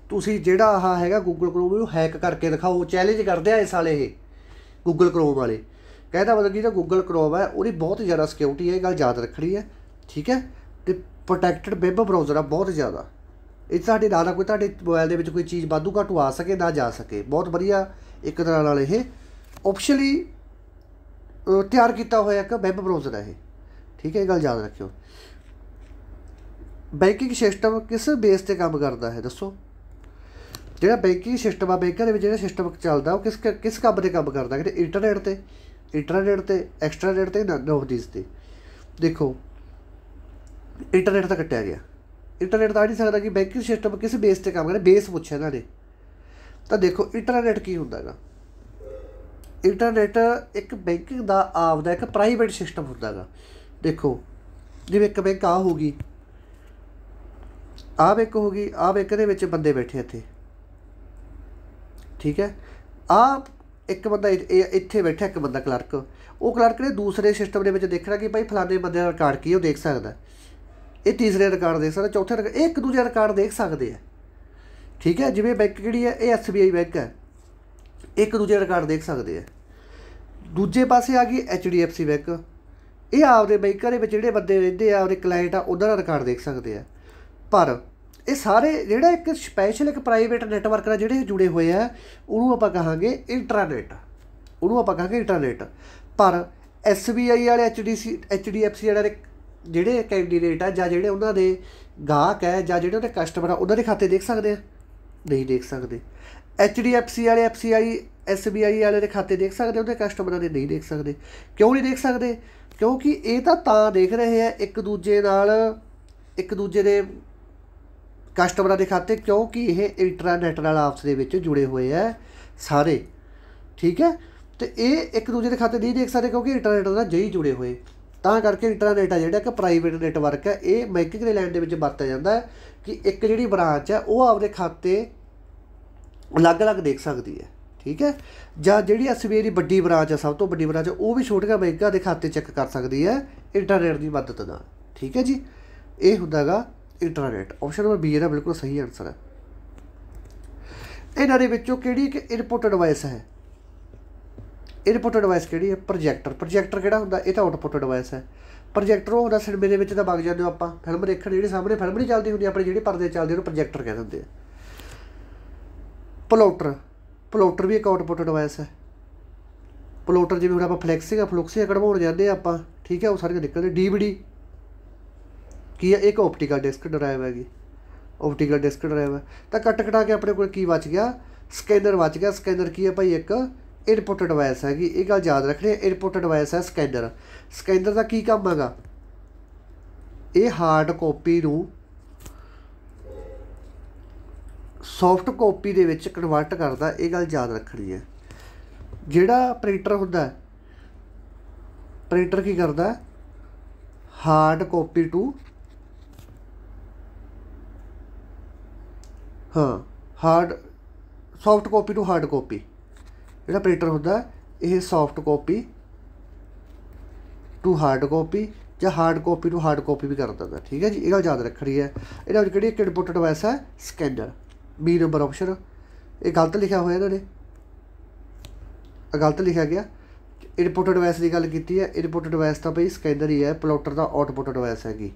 ਤੁਸੀਂ ਜਿਹੜਾ ਆਹ ਹੈਗਾ ਗੂਗਲ ਕਰੋਮ ਨੂੰ ਹੈਕ ਕਰਕੇ ਦਿਖਾਓ, ਚੈਲੰਜ ਕਰਦੇ ਆ ਇਸ ਸਾਲ ਇਹ ਗੂਗਲ ਕਰੋਮ ਵਾਲੇ। ਕਹਿੰਦਾ ਮਤਲਬ ਕਿ ਜਿਹੜਾ ਗੂਗਲ ਕਰੋਮ ਹੈ ਉਹਦੀ ਬਹੁਤ ਜ਼ਿਆਦਾ ਸਿਕਿਉਰਿਟੀ ਹੈ, ਇਹ ਗੱਲ ਯਾਦ ਰੱਖਣੀ ਹੈ, ਠੀਕ ਹੈ। ਅਤੇ ਪ੍ਰੋਟੈਕਟਡ ਵੈਬ ਬਰਾਊਜ਼ਰ ਆ ਬਹੁਤ ਜ਼ਿਆਦਾ, ਇਹ ਤੁਹਾਡੇ ਨਾਲ ਕੋਈ ਤੁਹਾਡੇ ਮੋਬਾਈਲ ਦੇ ਵਿੱਚ ਕੋਈ ਚੀਜ਼ ਵਾਧੂ ਘਾਟੂ ਆ ਸਕੇ ਨਾ ਜਾ ਸਕੇ, ਬਹੁਤ ਵਧੀਆ ਇੱਕ ਤਰ੍ਹਾਂ ਨਾਲ ਇਹ ਓਪਸ਼ਨਲੀ ਤਿਆਰ ਕੀਤਾ ਹੋਇਆ ਇੱਕ ਵੈਬ ਬਰਾਊਜ਼ਰ ਹੈ ਇਹ, ਠੀਕ ਹੈ, ਇਹ ਗੱਲ ਯਾਦ ਰੱਖਿਓ। ਬੈਂਕਿੰਗ ਸਿਸਟਮ ਕਿਸ ਬੇਸ 'ਤੇ ਕੰਮ ਕਰਦਾ ਹੈ ਦੱਸੋ। ਜਿਹੜਾ ਬੈਂਕਿੰਗ ਸਿਸਟਮ ਆ ਬੈਂਕਾਂ ਦੇ ਵਿੱਚ ਜਿਹੜਾ ਸਿਸਟਮ ਚੱਲਦਾ ਉਹ ਕਿਸ ਕੰਮ 'ਤੇ ਕੰਮ ਕਰਦਾ, ਕਿ ਇੰਟਰਨੈਟ 'ਤੇ ਐਕਸਟਰਾਨੈਟ 'ਤੇ ਨੋਵਦੀਸ 'ਤੇ। ਦੇਖੋ ਇੰਟਰਨੈਟ ਤਾਂ ਕੱਟਿਆ ਗਿਆ, ਇੰਟਰਨੈਟ ਤਾਂ ਆ ਨਹੀਂ ਸਕਦਾ ਕਿ ਬੈਂਕਿੰਗ ਸਿਸਟਮ ਕਿਸ ਬੇਸ 'ਤੇ ਕੰਮ ਕਰਦਾ, ਬੇਸ ਪੁੱਛਿਆ ਇਹਨਾਂ ਨੇ। ਤਾਂ ਦੇਖੋ ਇੰਟਰਨੈਟ ਕੀ ਹੁੰਦਾ ਗਾ, ਇੰਟਰਨੈਟ ਇੱਕ ਬੈਂਕਿੰਗ ਦਾ ਆਪਦਾ ਇੱਕ ਪ੍ਰਾਈਵੇਟ ਸਿਸਟਮ ਹੁੰਦਾ ਗਾ। ਦੇਖੋ ਜਿਵੇਂ ਇੱਕ ਬੈਂਕ ਹੋ ਗਈ, ਬੈਂਕ ਹੋ ਗਈ, ਬੈਂਕ ਦੇ ਵਿੱਚ ਬੰਦੇ ਬੈਠੇ ਇੱਥੇ, ਠੀਕ ਹੈ। ਇੱਕ ਬੰਦਾ ਇੱਥੇ ਬੈਠਾ, ਇੱਕ ਬੰਦਾ ਕਲਰਕ, ਉਹ ਕਲਰਕ ਨੇ ਦੂਸਰੇ ਸਿਸਟਮ ਦੇ ਵਿੱਚ ਦੇਖਣਾ ਕਿ ਭਾਈ ਫਲਾਣੇ ਬੰਦੇ ਦਾ ਰਿਕਾਰਡ ਕੀ ਉਹ ਦੇਖ ਸਕਦਾ, ਇਹ ਤੀਸਰੇ ਰਿਕਾਰਡ ਦੇਖ ਸਕਦਾ, ਚੌਥੇ ਰਿਕਾਰਡ, ਇਹ ਇੱਕ ਦੂਜੇ ਰਿਕਾਰਡ ਦੇਖ ਸਕਦੇ ਆ, ਠੀਕ ਹੈ। ਜਿਵੇਂ ਬੈਂਕ ਕਿਹੜੀ ਹੈ, ਇਹ SBI ਬੈਂਕ ਹੈ, ਇੱਕ ਦੂਜੇ ਰਿਕਾਰਡ ਦੇਖ ਸਕਦੇ ਆ। ਦੂਜੇ ਪਾਸੇ ਆ ਗਈ HDFC ਬੈਂਕ, ਇਹ ਆਪਦੇ ਬੈਂਕਾਂ ਦੇ ਵਿੱਚ ਜਿਹੜੇ ਬੰਦੇ ਰਹਿੰਦੇ ਆ ਆਪਦੇ ਕਲਾਇੰਟ ਆ ਉਹਨਾਂ ਦਾ ਰਿਕਾਰਡ ਦੇਖ ਸਕਦੇ ਆ। ਪਰ ਇਹ ਸਾਰੇ ਜਿਹੜਾ ਇੱਕ ਸਪੈਸ਼ਲ ਇੱਕ ਪ੍ਰਾਈਵੇਟ ਨੈਟਵਰਕ ਨਾਲ ਜਿਹੜੇ ਜੁੜੇ ਹੋਏ ਆ ਉਹਨੂੰ ਆਪਾਂ ਕਹਾਂਗੇ ਇੰਟਰਨੈਟ, ਪਰ SBI ਵਾਲੇ HDFC ਵਾਲੇ ਜਿਹੜੇ ਕੈਂਡੀਡੇਟ ਆ ਜਾਂ ਜਿਹੜੇ ਉਹਨਾਂ ਦੇ ਗਾਹਕ ਹੈ ਜਾਂ ਜਿਹੜੇ ਉਹਦੇ ਕਸਟਮਰ ਆ ਉਹਨਾਂ ਦੇ ਖਾਤੇ ਦੇਖ ਸਕਦੇ ਆ, ਨਹੀਂ ਦੇਖ ਸਕਦੇ। HDFC ਵਾਲੇ SBI ਵਾਲੇ ਦੇ ਖਾਤੇ ਦੇਖ ਸਕਦੇ, ਉਹਦੇ ਕਸਟਮਰਾਂ ਦੇ ਨਹੀਂ ਦੇਖ ਸਕਦੇ। ਕਿਉਂ ਨਹੀਂ ਦੇਖ ਸਕਦੇ, ਕਿਉਂਕਿ ਇਹ ਤਾਂ ਦੇਖ ਰਹੇ ਆ ਇੱਕ ਦੂਜੇ ਦੇ ਕਸਟਮਰਾਂ ਦੇ ਖਾਤੇ, ਕਿਉਂਕਿ ਇਹ ਇੰਟਰਨੈਟ ਨਾਲ ਆਪਸ ਦੇ ਵਿੱਚ ਜੁੜੇ ਹੋਏ ਆ ਸਾਰੇ, ਠੀਕ ਹੈ। ਅਤੇ ਇਹ ਇੱਕ ਦੂਜੇ ਦੇ ਖਾਤੇ ਨਹੀਂ ਦੇਖ ਸਕਦੇ ਕਿਉਂਕਿ ਇੰਟਰਨੈਟ ਨਾਲ ਜਈ ਜੁੜੇ ਹੋਏ, ਤਾਂ ਕਰਕੇ ਇੰਟਰਨੈਟ ਆ ਜਿਹੜਾ ਇੱਕ ਪ੍ਰਾਈਵੇਟ ਨੈਟਵਰਕ ਹੈ, ਇਹ ਬੈਂਕਿੰਗ ਦੇ ਲੈਣ ਦੇ ਵਿੱਚ ਵਰਤਿਆ ਜਾਂਦਾ ਹੈ ਕਿ ਇੱਕ ਜਿਹੜੀ ਬ੍ਰਾਂਚ ਹੈ ਉਹ ਆਪਦੇ ਖਾਤੇ ਅਲੱਗ-ਅਲੱਗ ਦੇਖ ਸਕਦੀ ਹੈ, ਠੀਕ ਹੈ। ਜਾਂ ਜਿਹੜੀ SBI ਦੀ ਵੱਡੀ ਬ੍ਰਾਂਚ ਹੈ, ਸਭ ਤੋਂ ਵੱਡੀ ਬ੍ਰਾਂਚ, ਉਹ ਵੀ ਛੋਟੀਆਂ ਬੈਂਕਾਂ ਦੇ ਖਾਤੇ ਚੈੱਕ ਕਰ ਸਕਦੀ ਹੈ ਇੰਟਰਨੈਟ ਦੀ ਮਦਦ ਨਾਲ, ਠੀਕ ਹੈ ਜੀ। ਇਹ ਹੁੰਦਾ ਗਾ ਇੰਟਰਨੈਟ। ਆਪਸ਼ਨ ਨੰਬਰ B ਇਹਦਾ ਬਿਲਕੁਲ ਸਹੀ ਆਨਸਰ ਹੈ। ਇਹਨਾਂ ਦੇ ਵਿੱਚੋਂ ਕਿਹੜੀ ਇੱਕ ਇਨਪੁੱਟ ਡਿਵਾਈਸ ਹੈ, ਇਨਪੁੱਟ ਡਿਵਾਈਸ ਕਿਹੜੀ ਹੈ, ਪ੍ਰੋਜੈਕਟਰ ਕਿਹੜਾ ਹੁੰਦਾ, ਇਹ ਤਾਂ ਆਊਟਪੁੱਟ ਡਿਵਾਈਸ ਹੈ। ਪ੍ਰੋਜੈਕਟਰ ਉਹ ਹੁੰਦਾ ਸਿਨੇਮੇ ਦੇ ਵਿੱਚ ਤਾਂ ਵਗ ਜਾਂਦੇ ਹੋ ਆਪਾਂ ਫਿਲਮ ਦੇਖਣ, ਜਿਹੜੀ ਸਾਹਮਣੇ ਫਿਲਮ ਨਹੀਂ ਚੱਲਦੀ ਹੁੰਦੀ ਆਪਣੇ ਜਿਹੜੇ ਪਰਦੇ ਚੱਲਦੇ ਉਹਨੂੰ ਪ੍ਰੋਜੈਕਟਰ ਕਹਿੰਦੇ ਹੁੰਦੇ ਆ। ਪਲੋਟਰ ਵੀ ਇੱਕ ਆਊਟਪੁੱਟ ਡਿਵਾਈਸ ਹੈ, ਪਲੋਟਰ ਜਿਵੇਂ ਹੁਣ ਆਪਾਂ ਫਲੈਕਸਿੰਗ ਕਢਵਾਉਣ ਜਾਂਦੇ ਆਪਾਂ, ਠੀਕ ਹੈ, ਉਹ ਸਾਰੀਆਂ ਨਿਕਲਦੇ। DVD ਕੀ ਹੈ, ਇੱਕ ਓਪਟੀਕਲ ਡਿਸਕ ਡਰਾਈਵ ਹੈਗੀ, ਓਪਟੀਕਲ ਡਿਸਕ ਡਰਾਈਵ ਹੈ। ਤਾਂ ਕੱਟ ਕਟਾ ਕੇ ਆਪਣੇ ਕੋਲ ਕੀ ਬਚ ਗਿਆ, ਸਕੈਨਰ ਬਚ ਗਿਆ। ਸਕੈਨਰ ਕੀ ਹੈ ਭਾਈ, ਇੱਕ ਇਨਪੁੱਟ ਡਿਵਾਈਸ ਹੈਗੀ, ਇਹ ਗੱਲ ਯਾਦ ਰੱਖਣੀ ਹੈ। ਇਨਪੁੱਟ ਡਿਵਾਈਸ ਹੈ ਸਕੈਨਰ। ਸਕੈਨਰ ਦਾ ਕੀ ਕੰਮ ਹੈਗਾ, ਇਹ ਹਾਰਡ ਕਾਪੀ ਨੂੰ ਸੌਫਟ ਕਾਪੀ ਦੇ ਵਿੱਚ ਕਨਵਰਟ ਕਰਦਾ, ਇਹ ਗੱਲ ਯਾਦ ਰੱਖਣੀ ਹੈ। ਜਿਹੜਾ ਪ੍ਰਿੰਟਰ ਹੁੰਦਾ, ਪ੍ਰਿੰਟਰ ਕੀ ਕਰਦਾ, hard copy to soft copy to hard copy. ਜਿਹੜਾ ਪ੍ਰਿੰਟਰ ਹੁੰਦਾ ਇਹ soft copy to hard copy ਜਾਂ hard copy to hard copy ਵੀ ਕਰ ਦਿੰਦਾ, ਠੀਕ ਹੈ ਜੀ। ਇਹ ਗੱਲ ਯਾਦ ਰੱਖਣੀ ਹੈ। ਇਹਦੇ ਵਿੱਚ ਕਿਹੜੀ ਇੱਕ ਇਨਪੁੱਟ ਡਿਵਾਈਸ ਹੈ ਸਕੈਨਰ, B ਨੰਬਰ ਆਪਸ਼ਨ। ਇਹ ਗਲਤ ਲਿਖਿਆ ਹੋਇਆ ਇਹਨਾਂ ਨੇ, ਗਲਤ ਲਿਖਿਆ ਗਿਆ। ਇਨਪੁੱਟ ਡਿਵਾਈਸ ਦੀ ਗੱਲ ਕੀਤੀ ਹੈ, ਇਨਪੁੱਟ ਡਿਵਾਈਸ ਤਾਂ ਭਾਈ ਸਕੈਨਰ ਹੀ ਹੈ, ਪਲੋਟਰ ਦਾ ਆਊਟਪੁੱਟ ਡਿਵਾਈਸ ਹੈਗੀ,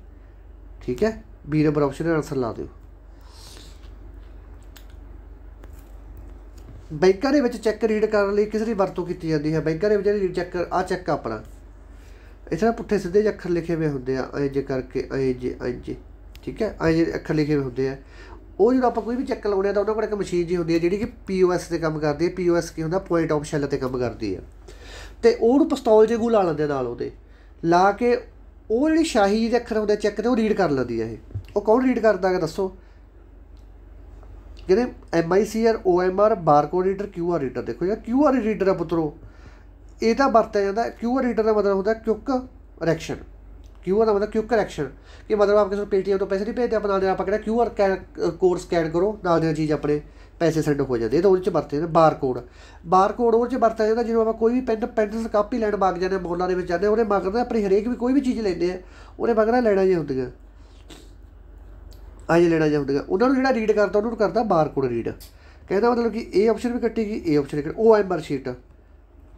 ਠੀਕ ਹੈ। B ਨੰਬਰ ਆਪਸ਼ਨ ਆਨਸਰ ਲਾ ਦਿਓ। ਬੈਂਕਾਂ ਦੇ ਵਿੱਚ ਚੈੱਕ ਰੀਡ ਕਰਨ ਲਈ ਕਿਸ ਦੀ ਵਰਤੋਂ ਕੀਤੀ ਜਾਂਦੀ ਹੈ। ਬੈਂਕਾਂ ਦੇ ਵਿੱਚ ਜਿਹੜੀ ਚੈੱਕ, ਆਹ ਚੈੱਕ ਆਪਣਾ ਇਸ ਨਾਲ ਪੁੱਠੇ ਸਿੱਧੇ ਜਿਹੇ ਅੱਖਰ ਲਿਖੇ ਹੋਏ ਹੁੰਦੇ ਆ, ਐਂ ਜੇ ਕਰਕੇ, ਐਂ ਜੇ, ਠੀਕ ਹੈ, ਐਂ ਜੇ ਅੱਖਰ ਲਿਖੇ ਹੋਏ ਹੁੰਦੇ ਆ। ਉਹ ਜਦੋਂ ਆਪਾਂ ਕੋਈ ਵੀ ਚੈੱਕ ਲਾਉਣੇ ਆ ਤਾਂ ਉਹਨਾਂ ਕੋਲ ਇੱਕ ਮਸ਼ੀਨ ਜੀ ਹੁੰਦੀ ਹੈ ਜਿਹੜੀ ਕਿ POS 'ਤੇ ਕੰਮ ਕਰਦੀ ਹੈ। POS ਕੀ ਹੁੰਦਾ, ਪੁਆਇੰਟ ਆਫ ਸੈਲ 'ਤੇ ਕੰਮ ਕਰਦੀ ਹੈ। ਅਤੇ ਉਹਨੂੰ ਪਿਸਤੌਲ ਜੇ ਲਾ ਲੈਂਦੇ ਨਾਲ, ਉਹਦੇ ਲਾ ਕੇ ਉਹ ਜਿਹੜੀ ਸ਼ਾਹੀ ਦੇ ਅੱਖਰ ਹੁੰਦੇ ਚੈੱਕ 'ਤੇ ਉਹ ਰੀਡ ਕਰ ਲੈਂਦੀ ਹੈ। ਇਹ ਉਹ ਕੌਣ ਰੀਡ ਕਰਦਾ ਹੈਗਾ ਦੱਸੋ, ਜਿਹੜੇ MICR OMR barcode reader, QR reader. ਦੇਖੋ ਜਿਹੜਾ QR ਰੀਡਰ ਆ ਪੁੱਤਰੋ, ਇਹ ਤਾਂ ਵਰਤਿਆ ਜਾਂਦਾ। QR ਰੀਡਰ ਦਾ ਮਤਲਬ ਹੁੰਦਾ ਕੁਇਕ ਰਿਐਕਸ਼ਨ। QR ਦਾ ਮਤਲਬ ਕੁਇਕ ਰਿਐਕਸ਼ਨ, ਕਿ ਮਤਲਬ ਆਪ ਕਿਸੇ ਨੂੰ Paytm ਤੋਂ ਪੈਸੇ ਨਹੀਂ ਭੇਜਦੇ, ਆਪਾਂ ਨਾਲ ਆਪਾਂ ਕਿਹੜਾ QR ਕੋਡ ਸਕੈਨ ਕਰੋ, ਨਾਲ ਦੀਆਂ ਚੀਜ਼ ਆਪਣੇ ਪੈਸੇ ਸੈਂਡ ਹੋ ਜਾਂਦੇ। ਇਹ ਤਾਂ ਉਹਦੇ 'ਚ ਵਰਤੇ ਜਾਂਦੇ। ਬਾਰਕੋਡ ਉਹਦੇ 'ਚ ਵਰਤਿਆ ਜਾਂਦਾ ਜਦੋਂ ਆਪਾਂ ਕੋਈ ਵੀ ਪੈਨਸਲ ਕਾਪੀ ਲੈਣ ਵਗ ਜਾਂਦੇ, ਮੋਲਾਂ ਦੇ ਵਿੱਚ ਜਾਂਦੇ, ਉਹਦੇ ਮਗਰ ਆਪਣੀ ਹਰੇਕ ਵੀ ਕੋਈ ਵੀ ਚੀਜ਼ ਲੈਂਦੇ ਆ, ਉਹਦੇ ਮਗਰ ਲੈਣਾ ਜਿਹੀਆਂ ਹੁੰਦੀਆਂ, ਆਹ ਲੈਣਾ ਜਿਹਾ ਹੁੰਦੀਆਂ, ਉਹਨਾਂ ਨੂੰ ਜਿਹੜਾ ਰੀਡ ਕਰਦਾ ਉਹਨੂੰ ਕਰਦਾ ਬਾਰਕੋਡ ਰੀਡ। ਕਹਿੰਦਾ ਮਤਲਬ ਕਿ ਇਹ ਆਪਸ਼ਨ ਵੀ ਕੱਟੇਗੀ, ਇਹ ਆਪਸ਼ਨ ਵੀ। OMR ਸ਼ੀਟ,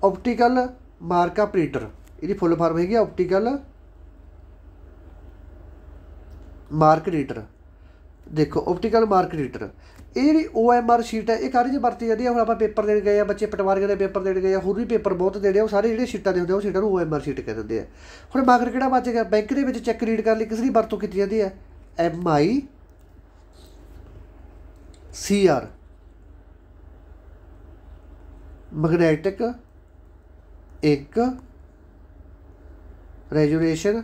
ਓਪਟੀਕਲ ਮਾਰਕਾ ਪ੍ਰਿੰਟਰ, ਇਹਦੀ ਫੁੱਲ ਫਾਰਮ ਹੈਗੀ ਓਪਟੀਕਲ ਮਾਰਕ ਰੀਡਰ। ਦੇਖੋ ਓਪਟੀਕਲ ਮਾਰਕ ਰੀਡਰ, ਇਹ ਜਿਹੜੀ OMR ਸ਼ੀਟ ਹੈ ਇਹ ਕਾਹਦੇ 'ਚ ਵਰਤੀ ਜਾਂਦੀ ਹੈ। ਹੁਣ ਆਪਾਂ ਪੇਪਰ ਦੇਣ ਗਏ ਆ, ਬੱਚੇ ਪਟਵਾਰੀਆਂ ਦੇ ਪੇਪਰ ਦੇਣ ਗਏ ਆ, ਹੋਰ ਵੀ ਪੇਪਰ ਬਹੁਤ ਦੇਣੇ ਆ, ਉਹ ਸਾਰੇ ਜਿਹੜੇ ਸ਼ੀਟਾਂ ਦੇ ਹੁੰਦੇ ਉਹ ਸ਼ੀਟਾਂ ਨੂੰ OMR ਸ਼ੀਟ ਕਹਿ ਦਿੰਦੇ ਆ। ਹੁਣ ਮਗਰ ਕਿਹੜਾ ਬਚ ਗਿਆ, ਬੈਂਕ ਦੇ ਵਿੱਚ ਚੈੱਕ ਰੀਡ ਕਰਨ ਲਈ ਕਿਸ ਦੀ ਵਰਤੋਂ ਕੀਤੀ ਜਾਂਦੀ ਹੈ, MICR magnetic ink resolution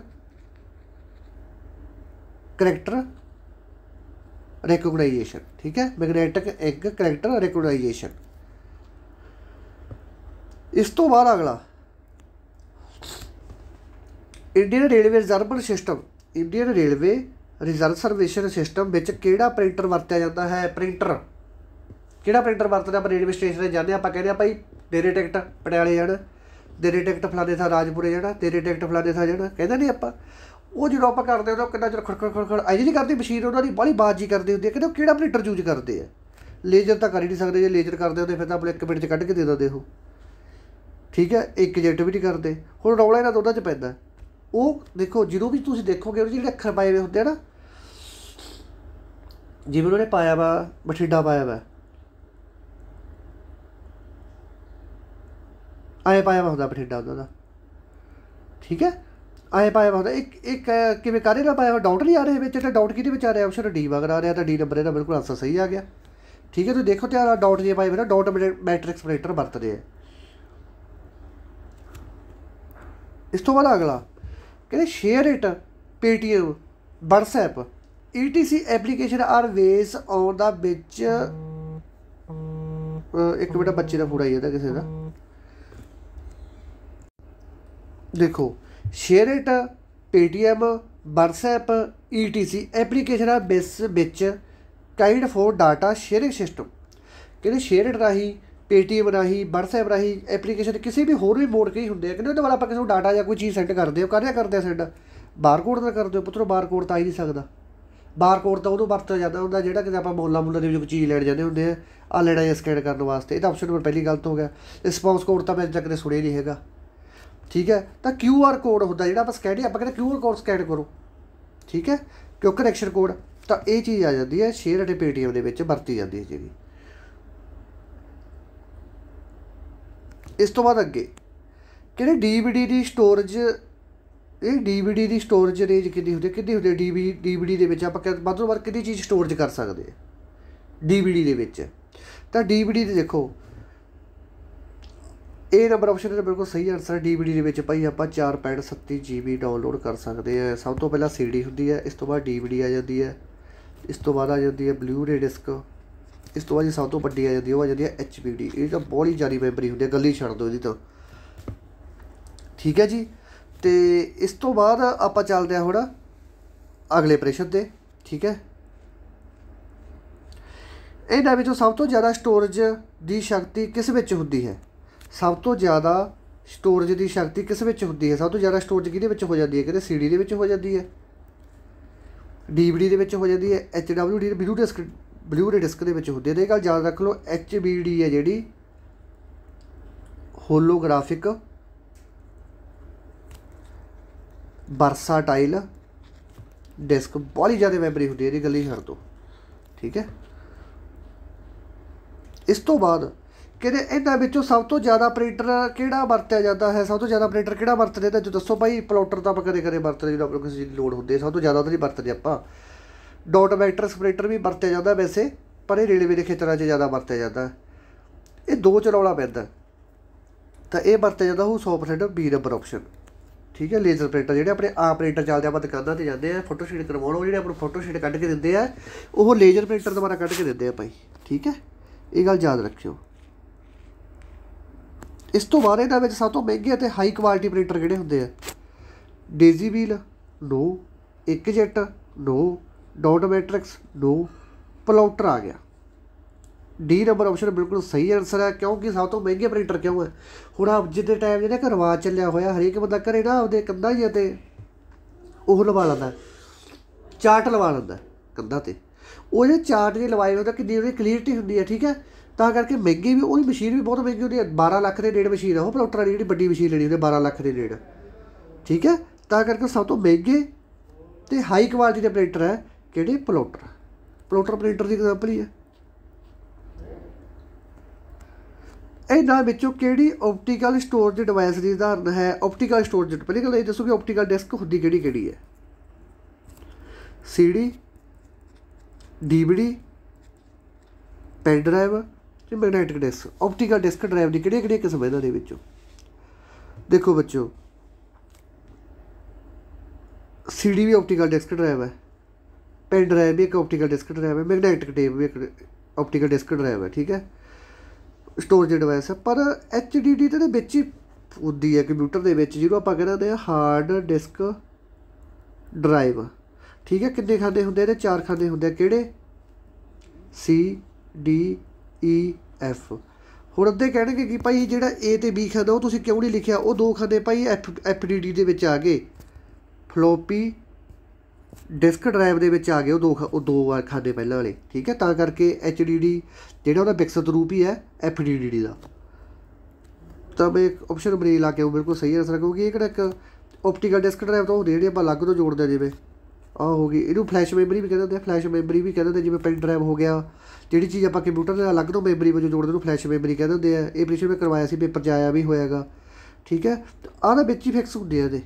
character recognition, ਠੀਕ ਹੈ। Magnetic ink character recognition. ਇਸ ਤੋਂ ਬਾਅਦ ਅਗਲਾ Indian railway reserve system. Indian railway reservation system ਵਿੱਚ ਕਿਹੜਾ ਪ੍ਰਿੰਟਰ ਵਰਤਿਆ ਜਾਂਦਾ ਹੈ। ਪ੍ਰਿੰਟਰ ਕਿਹੜਾ ਪ੍ਰਿੰਟਰ ਵਰਤਦੇ ਆਪਾਂ ਰੇਲਵੇ ਸਟੇਸ਼ਨ 'ਤੇ ਜਾਂਦੇ, ਆਪਾਂ ਕਹਿੰਦੇ ਹਾਂ ਭਾਈ ਤੇਰੇ ਟਿਕਟ ਪਟਿਆਲੇ ਜਾਣਾ, ਤੇਰੇ ਟਿਕਟ ਫਲਾਣੇ ਥਾਂ ਰਾਜਪੁਰੇ ਜਾਣਾ, ਤੇਰੇ ਟਿਕਟ ਫਲਾਣੇ ਥਾਂ ਜਾਣਾ, ਕਹਿੰਦਾ ਨਹੀਂ ਆਪਾਂ। ਉਹ ਜਦੋਂ ਆਪਾਂ ਕਰਦੇ ਹਾਂ ਕਿੰਨਾ ਚਿਰ ਖੜ ਅਜੇ ਨਹੀਂ ਕਰਦੀ ਮਸ਼ੀਨ, ਉਹਨਾਂ ਦੀ ਬਾਹਲੀ ਬਾਤ ਜੀ ਕਰਦੀ ਹੁੰਦੀ ਹੈ। ਕਹਿੰਦੇ ਉਹ ਕਿਹੜਾ ਪ੍ਰਿੰਟਰ ਯੂਜ ਕਰਦੇ ਆ। ਲੇਜ਼ਰ ਤਾਂ ਕਰ ਹੀ ਨਹੀਂ ਸਕਦੇ, ਜੇ ਲੇਜ਼ਰ ਕਰਦੇ ਹੁੰਦੇ ਫਿਰ ਤਾਂ ਆਪਣੇ 1 ਮਿੰਟ 'ਚ ਕੱਢ ਕੇ ਦੇ ਦਿੰਦੇ ਉਹ, ਠੀਕ ਹੈ। ਇੱਕ ਜੈਟ ਵੀ ਨਹੀਂ ਕਰਦੇ। ਹੁਣ ਰੌਲਾ ਇਹਨਾਂ ਦੋਨਾਂ 'ਚ ਪੈਂਦਾ। ਉਹ ਦੇਖੋ ਜਦੋਂ ਵੀ ਤੁਸੀਂ ਦੇਖੋਗੇ ਉਹਦੇ ਜਿਹੜੇ ਅੱਖਰ ਪਾਏ ਹੋਏ ਹੁੰਦੇ ਆ ਨਾ, ਜਿਵੇਂ ਉਹਨਾਂ ਨੇ ਪਾਇਆ ਵਾ ਬਠਿੰਡਾ ਪਾਇਆ ਵਾ, ਐਂ ਪਾਇਆ ਵਾ ਹੁੰਦਾ ਬਠਿੰਡਾ ਉਹਨਾਂ ਦਾ, ਠੀਕ ਹੈ, ਐਂ ਪਾਇਆ ਵਾ ਹੁੰਦਾ। ਇੱਕ ਕਿਵੇਂ ਕਾਹਦੇ ਨਾਲ ਪਾਇਆ ਵਾ, ਡਾਊਟ ਨਹੀਂ ਆ ਰਿਹਾ ਵਿੱਚ, ਤਾਂ ਡਾਊਟ ਕਿਹਦੇ ਵਿੱਚ ਆ ਰਿਹਾ, ਆਪਸ਼ਨ D ਮਗਰ ਆ ਰਿਹਾ, ਤਾਂ D ਨੰਬਰ ਇਹਦਾ ਬਿਲਕੁਲ ਆਨਸਰ ਸਹੀ ਆ ਗਿਆ, ਠੀਕ ਹੈ। ਤੁਸੀਂ ਦੇਖੋ ਧਿਆਨ ਨਾਲ ਡਾਊਟ ਜੇ ਪਾਏ ਹੋਏ ਨਾ, ਡਾਊਟ ਮੈਟ੍ਰਿਕਸ ਆਪਰੇਟਰ ਵਰਤਦੇ ਆ। ਇਸ ਤੋਂ ਬਾਅਦ ਅਗਲਾ ਕਹਿੰਦੇ share it, Paytm, WhatsApp, ETC application ਆਰ ਵੇਸ ਆਨ ਦਾ ਵਿੱਚ। ਇੱਕ ਮਿੰਟ ਬੱਚੇ ਦਾ ਫੋਨ ਆਈ ਜਾਂਦਾ ਕਿਸੇ ਦਾ। ਦੇਖੋ share it, Paytm, WhatsApp, ETC application are base ਵਿੱਚ kind for data sharing system. ਕਹਿੰਦੇ ਸ਼ੇਅਰ ਇਟ ਰਾਹੀਂ, Paytm ਰਾਹੀਂ, WhatsApp ਰਾਹੀਂ ਐਪਲੀਕੇਸ਼ਨ ਕਿਸੇ ਵੀ ਹੋਰ ਵੀ ਮੋਡ ਕਈ ਹੁੰਦੇ ਆ। ਕਹਿੰਦੇ ਉਹਦੇ ਬਾਅਦ ਆਪਾਂ ਕਿਸੇ ਨੂੰ ਡਾਟਾ ਜਾਂ ਕੋਈ ਚੀਜ਼ ਸੈਂਡ ਕਰਦੇ ਹੋ, ਕਾਹਦਾ ਕਰਦੇ ਆ ਸੈਂਡ, ਬਾਰਕੋਡ ਦਾ ਕਰਦੇ ਹੋ ਪੁੱਤਰੋ। ਬਾਰਕੋਡ ਤਾਂ ਆ ਹੀ ਨਹੀਂ ਸਕਦਾ। ਬਾਰਕੋਡ ਤਾਂ ਉਦੋਂ ਵਰਤਿਆ ਜਾਂਦਾ ਹੁੰਦਾ ਜਿਹੜਾ ਕਿਤੇ ਆਪਾਂ ਮੁੱਲਾਂ ਦੇ ਵਿੱਚ ਕੋਈ ਚੀਜ਼ ਲੈਣ ਜਾਂਦੇ ਹੁੰਦੇ ਆ, ਆਹ ਲੈਣਾ ਜਾਂ ਸਕੈਨ ਕਰਨ ਵਾਸਤੇ। ਇਹ ਤਾਂ ਆਪਸ਼ਨ ਨੰਬਰ ਪਹਿਲੀ ਗਲਤ ਹੋ ਗਿਆ। ਰਿਸਪੌਂਸ ਕੋਡ ਤਾਂ ਮੈਂ ਅੱਜ ਤੱਕ ਕਦੇ ਸੁਣਿਆ ਨਹੀਂ ਹੈਗਾ, ਠੀਕ ਹੈ। ਤਾਂ QR ਕੋਡ ਹੁੰਦਾ ਜਿਹੜਾ ਆਪਾਂ ਸਕੈਨ, ਆਪਾਂ ਕਹਿੰਦੇ QR ਕੋਡ ਸਕੈਨ ਕਰੋ, ਠੀਕ ਹੈ, ਕਿਉਂਕਿ ਕਨੈਕਸ਼ਨ ਕੋਡ। ਤਾਂ ਇਹ ਚੀਜ਼ ਆ ਜਾਂਦੀ ਹੈ ਸ਼ੇਅਰ ਅਤੇ Paytm ਦੇ ਵਿੱਚ ਵਰਤੀ ਜਾਂਦੀ ਹੈ ਜਿਹੜੀ। ਇਸ ਤੋਂ ਬਾਅਦ ਅੱਗੇ कि DVD की स्टोरेज, ये DVD की स्टोरेज रेंज कितनी होती है DVD ਦੇ ਵਿੱਚ ਆਪਾਂ ਵੱਧ ਤੋਂ ਵੱਧ ਕਿੰਨੀ ਚੀਜ਼ ਸਟੋਰੇਜ ਕਰ ਸਕਦੇ ਹਾਂ DVD ਦੇ ਵਿੱਚ। ਤਾਂ DVD ਦੇ ਦੇਖੋ ਇਹ ਨੰਬਰ ਆਪਸ਼ਨ ਦਾ ਬਿਲਕੁਲ ਸਹੀ ਆਨਸਰ ਹੈ। DVD ਦੇ ਵਿੱਚ ਭਾਈ ਆਪਾਂ 4.37 GB ਡਾਊਨਲੋਡ ਕਰ ਸਕਦੇ ਹਾਂ। ਸਭ ਤੋਂ ਪਹਿਲਾਂ CD ਹੁੰਦੀ ਹੈ, ਇਸ ਤੋਂ ਬਾਅਦ DVD ਆ ਜਾਂਦੀ ਹੈ, ਇਸ ਤੋਂ ਬਾਅਦ ਆ ਜਾਂਦੀ ਹੈ ਬਲੂ-ਰੇ ਡਿਸਕ, ਇਸ ਤੋਂ ਬਾਅਦ ਜੀ ਸਭ ਤੋਂ ਵੱਡੀ ਆ ਜਾਂਦੀ ਉਹ ਆ ਜਾਂਦੀ ਹੈ HDD। ਇਹ ਤਾਂ ਬਹੁਤ ਹੀ ਜ਼ਿਆਦਾ ਮੈਮਰੀ ਹੁੰਦੀ ਹੈ, ਗੱਲ ਹੀ ਛੱਡ ਦਿਓ ਇਹਦੀ ਤਾਂ। ਠੀਕ ਹੈ ਜੀ। तो इस तो बाद आप चलते हैं हुण अगले प्रश्न ते। ठीक है, इन्हां विचों सब तो ज़्यादा स्टोरेज की शक्ति किस विच हुंदी है? सब तो ज़्यादा स्टोरेज की शक्ति किस विच हुंदी है? सब तो ज़्यादा स्टोरेज किहदे विच हो जाती है? कहते CD दे विच हो जाती है, DVD दे विच हो जाती है, HWD ब्लू-रे डिस्क दे विच हुंदी है। ये गल याद रख लो, HBD है जिहड़ी होलोग्राफिक वर्साटाइल डिस्क, बहुत ही ज़्यादा मैमरी होती है, ये गल ही कर दो। ठीक है, इस तो बाद कहते इन्हां विचों सब तो ज़्यादा प्रिंटर किहड़ा वरत्या जाता है? सब तो ज़्यादा प्रिंटर किहड़ा वरतदे? तो जो दसो भाई। प्लॉटर तो आप कदे कदे वरतदे जो आपको किसी लोड़ होती है, सब तो ज़्यादा तो नहीं वरतदे आपां। डॉट वैक्टर स्प्रिंटर भी वरत्या जाता वैसे, पर ये रेलवे के खेतरां 'च ज़्यादा वरत्या जाता है। ये दो चलाउणा पैंदा, तो ये वरत्या जाता वो 100% B नंबर ऑप्शन। ठीक है, लेजर प्रिंटर जो अपने आप प्रिंटर चलते आप दुकानों पर जाते हैं फोटोशीट करवाने, वो जो अपनी फोटोशीट कट के देंगे हैं वो लेजर प्रिंटर द्वारा कट के देंगे हैं भाई। ठीक है, ये गल याद रखियो। इस तो बाद इन्हां विच सब तो महंगे ते हाई क्वालिटी प्रिंटर किहड़े हुंदे आ? Daisy wheel no, inkjet no, dot matrix no, plotter आ गया। D नंबर ऑप्शन बिल्कुल सही आंसर है, क्योंकि सब तो महंगे प्रिंटर क्यों है? हुण आप जिद्दे टाइम जिहड़ा कि रवाज चलिया होया, हरेक बंदा घरे ना आपदे कंधां ही ते ओह लवा लैंदा, चार्ट लवा लैंदा कंधां ते। वो जो चार्ट जे लवाए होंदे किन्नी उहदी क्लीयरिटी हुंदी है। ठीक है, तां करके महंगी भी, उहदी मशीन भी बहुत महंगी होंदी है। 12 लाख के नेड़े मशीन है वो प्लॉटर वाली, जिहड़ी वड्डी मशीन लेनी होंदी 12 लाख के नेड़े। ठीक है, तां करके सब तो महंगे ते हाई क्वालिटी के प्रिंटर है किहड़े? प्लॉटर। प्लॉटर प्रिंटर की एग्जाम्पल ही है। इन्हां विचों किहड़ी ऑप्टिकल स्टोरेज डिवाइस की उदाहरण है? ऑप्टिकल स्टोरेज, पहली गल ये दसो कि ऑप्टिकल डिस्क हुंदी किहड़ी है? CD, DVD, पेन ड्राइव ते magnetic disk. Optical disk drive की किहड़ियां किस्म इन्हां दे विचों? देखो बच्चों, CD भी ऑप्टिकल डिस्क ड्राइव है, पेन ड्राइव भी एक ऑप्टिकल डिस्क ड्राइव है, मैगनैटिक टेप भी एक ऑप्टिकल डिस्क ड्राइव है। ठीक है, स्टोरेज डिवाइस है। पर HDD तो विच ही होंदी है कंप्यूटर के विच, जिहनूं आपां कहते हैं हार्ड डिस्क ड्राइव। ठीक है, कितने खाने होंदे ने? 4 खाने होंदे। किहड़े? C D E F। हुण अद्धे कहणगे कि भाई जिहड़ा A ते B खाना वो तुसीं क्यों नहीं लिखिया? वो 2 खाने भाई FDD दे विच आ गए, फ्लोपी डिस्क ड्राइव दे विच आ गए वो दो खाने पहले वाले। ठीक है, तां करके HDD जिहड़ा उहदा विकसित रूप ही है FDD का। तो मैं ऑप्शन नंबर ए ला के बिल्कुल सही आंसर, क्योंकि ये एक ऑप्टिकल डिस्क ड्राइव तो होंदी जिहड़ी आपां अलग तो जोड़दे, जिवें आ होगी इहनूं फ्लैश मैमरी भी कहते हैं, फ्लैश मैमरी भी कहते हैं, जिवें पेन ड्राइव हो गया, जिहड़ी चीज़ आपां कंप्यूटर दे अलग तो मैमरी वजों जोड़दे उहनूं फ्लैश मैमरी कहते हैं। ये प्रश्न मैं करवाया सी, पेपर 'च आया भी होएगा। ठीक है, आह दे विच ही फिक्स हुंदे आ इहदे।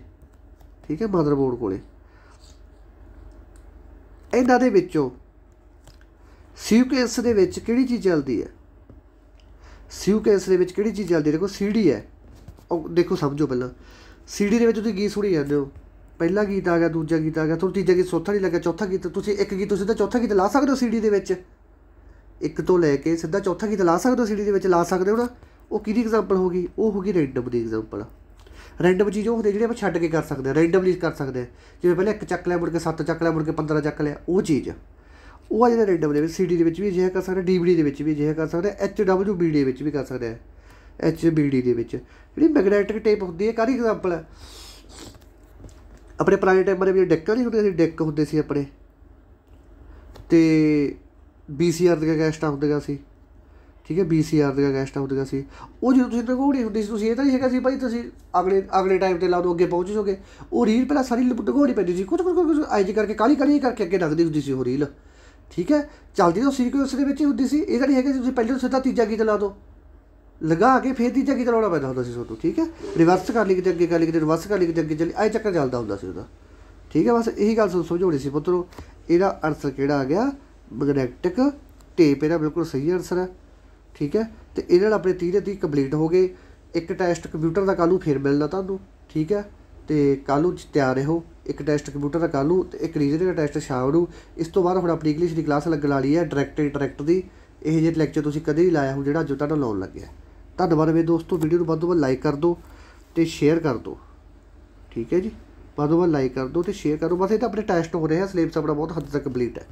ठीक है, मदरबोर्ड कोले। इन्हां दे विचों सीक्वेंस दे विच किहड़ी चीज़ चलदी है? सीक्वेंस दे विच किहड़ी चीज़ चलदी है? देखो CD है, देखो समझो पहला CD दे विच तुसीं गीत सुणी जांदे हो, पहला गीत आ गया, दूजा गीत आ गया, तुहानूं तीजा गीत चौथा नहीं लग्या, चौथा गीत तुसीं एक गीत तो सीधा चौथा गीत ला सकदे हो CD दे विच, एक तो लैके सीधा चौथा गीत ला सकदे हो CD दे विच, ला सकदे हो ना। वो किहदी एग्जाम्पल होगी? वो होगी रैंडम की एग्जाम्पल। रैंडम चीज़ वो होंदी जिहड़ी आपां छड्ड के कर सकते हैं, रैंडमली कर सकते हैं, जिवें पहले 1 चक लिया, मुड़ के 7 चक लिया, मुड़ के 15 चक लिया, वो चीज़ वो जिहड़े रैंडम दे CD दे विच भी अजिहा कर सकते, DVD दे विच भी अजिहा कर सकते, HWBD दे विच भी कर सकते हैं, HBD दे विच। जिहड़ी मैगनैटिक टेप होंदी है काहदी एग्जाम्पल है? अपने पुराने टाइम में डेक्कां नहीं होंदियां सी, डेक होंदे सी अपने, ते VCR ਦੀਆਂ ਕੈਸਟਾਂ ਹੁੰਦੀਆਂ ਸੀ। ठीक है, VCR ਦੀਆਂ ਕੈਸਟਾਂ ਹੁੰਦੀਆਂ ਸੀ। ਉਹ ਜਦੋਂ ਤੁਸੀਂ ਲਗਾਉਣੀ ਹੁੰਦੀ ਸੀ, ਤੁਸੀਂ ਇਹ ਤਾਂ ਨਹੀਂ ਹੈਗਾ ਸੀ ਭਾਈ ਤੁਸੀਂ ਅਗਲੇ ਟਾਈਮ 'ਤੇ ਲਾ ਦਿਓ, ਅੱਗੇ ਪਹੁੰਚ ਜਾਓਗੇ। ਉਹ ਰੀਲ ਪਹਿਲਾਂ ਸਾਰੀ ਲਗਾਉਣੀ ਪੈਂਦੀ ਸੀ, ਕੁਝ ਆਈ ਜੀ ਕਰਕੇ ਕਾਹਲੀ ਕਰਕੇ ਅੱਗੇ ਲੱਗਦੀ ਹੁੰਦੀ ਸੀ ਉਹ ਰੀਲ। ਠੀਕ ਹੈ, ਚੱਲਦੀ ਤਾਂ ਸੀਕੁਐਂਸ ਦੇ ਵਿੱਚ ਹੀ ਹੁੰਦੀ ਸੀ। ਇਹ ਤਾਂ ਨਹੀਂ ਹੈਗਾ ਤੁਸੀਂ ਪਹਿਲੇ ਤੋਂ ਸਿੱਧਾ ਤੀਜਾ ਗੀਤ ਲਾ ਦਿਓ, ਲਗਾ ਕੇ ਫਿਰ ਤੀਜਾ ਕੀ ਚਲਾਉਣਾ ਪੈਂਦਾ ਹੁੰਦਾ ਸੀ ਤੁਹਾਨੂੰ, ਠੀਕ ਹੈ। ਰਿਵਰਸ ਕਰ ਲਈ ਕਿਤੇ ਅੱਗੇ ਕਰ ਲਈ ਕਿਤੇ ਰਿਵਰਸ ਕਰ ਲਈ ਕਿਤੇ ਅੱਗੇ ਚੱਲੀ, ਐ ਚੱਕਰ ਚੱਲਦਾ ਹੁੰਦਾ ਸੀ ਉਹਦਾ, ਠੀਕ ਹੈ। ਬਸ ਇਹੀ ਗੱਲ ਸਮਝਾਉਣੀ ਸੀ ਪੁੱਤਰੋ। ਇਹਦਾ ਆਨਸਰ ਕਿਹੜਾ ਆ ਗਿਆ, ਮੈਗਨੈਟਿਕ ਟੇਪ, ਇਹਦਾ ਬਿਲਕੁਲ ਸਹੀ ਆਨਸਰ ਹੈ, ਠੀਕ ਹੈ। ਅਤੇ ਇਹਦੇ ਨਾਲ ਆਪਣੇ 30 ਦੇ 30 ਕੰਪਲੀਟ ਹੋ ਗਏ। ਇੱਕ ਟੈਸਟ ਕੰਪਿਊਟਰ ਦਾ ਕੱਲ੍ਹ ਨੂੰ ਫਿਰ ਮਿਲਣਾ ਤੁਹਾਨੂੰ, ਠੀਕ ਹੈ। ਅਤੇ ਕੱਲ੍ਹ ਨੂੰ ਤਿਆਰ ਰਹੋ। ਇੱਕ ਟੈਸਟ ਕੰਪਿਊਟਰ ਦਾ ਕੱਲ੍ਹ ਨੂੰ, ਅਤੇ ਇੱਕ ਰੀਜ਼ਨਿੰਗ ਦਾ ਟੈਸਟ ਸ਼ਾਮ ਨੂੰ। ਇਸ ਤੋਂ ਬਾਅਦ ਹੁਣ ਆਪਣੀ ਇੰਗਲਿਸ਼ ਦੀ ਕਲਾਸ ਲੱਗਣ ਵਾਲੀ ਹੈ, ਡਾਇਰੈਕਟ ਦੀ। ਇਹ ਜਿਹੇ ਲੈਕਚਰ ਤੁਸੀਂ ਕਦੇ ਨਹੀਂ ਲਾਇਆ ਹੋ ਜਿਹੜਾ ਅੱਜ ਤੁਹਾਨੂੰ ਲਾਉਣ ਲੱਗਿਆ। ਧੰਨਵਾਦ ਮੇਰੇ ਦੋਸਤੋ। ਵੀਡੀਓ ਨੂੰ ਵੱਧ ਤੋਂ ਵੱਧ ਲਾਈਕ ਕਰ ਦਿਓ ਅਤੇ ਸ਼ੇਅਰ ਕਰ ਦਿਓ, ਠੀਕ ਹੈ ਜੀ। ਵੱਧ ਤੋਂ ਵੱਧ ਲਾਈਕ ਕਰ ਦਿਓ ਅਤੇ ਸ਼ੇਅਰ ਕਰੋ। ਬਸ ਇਹ ਤਾਂ ਆਪਣੇ ਟੈਸਟ ਹੋ ਰਹੇ ਆ, ਸਿਲੇਬਸ ਆਪਣਾ ਬਹੁਤ ਹੱਦ ਤੱਕ ਕੰਪਲੀਟ ਹੈ।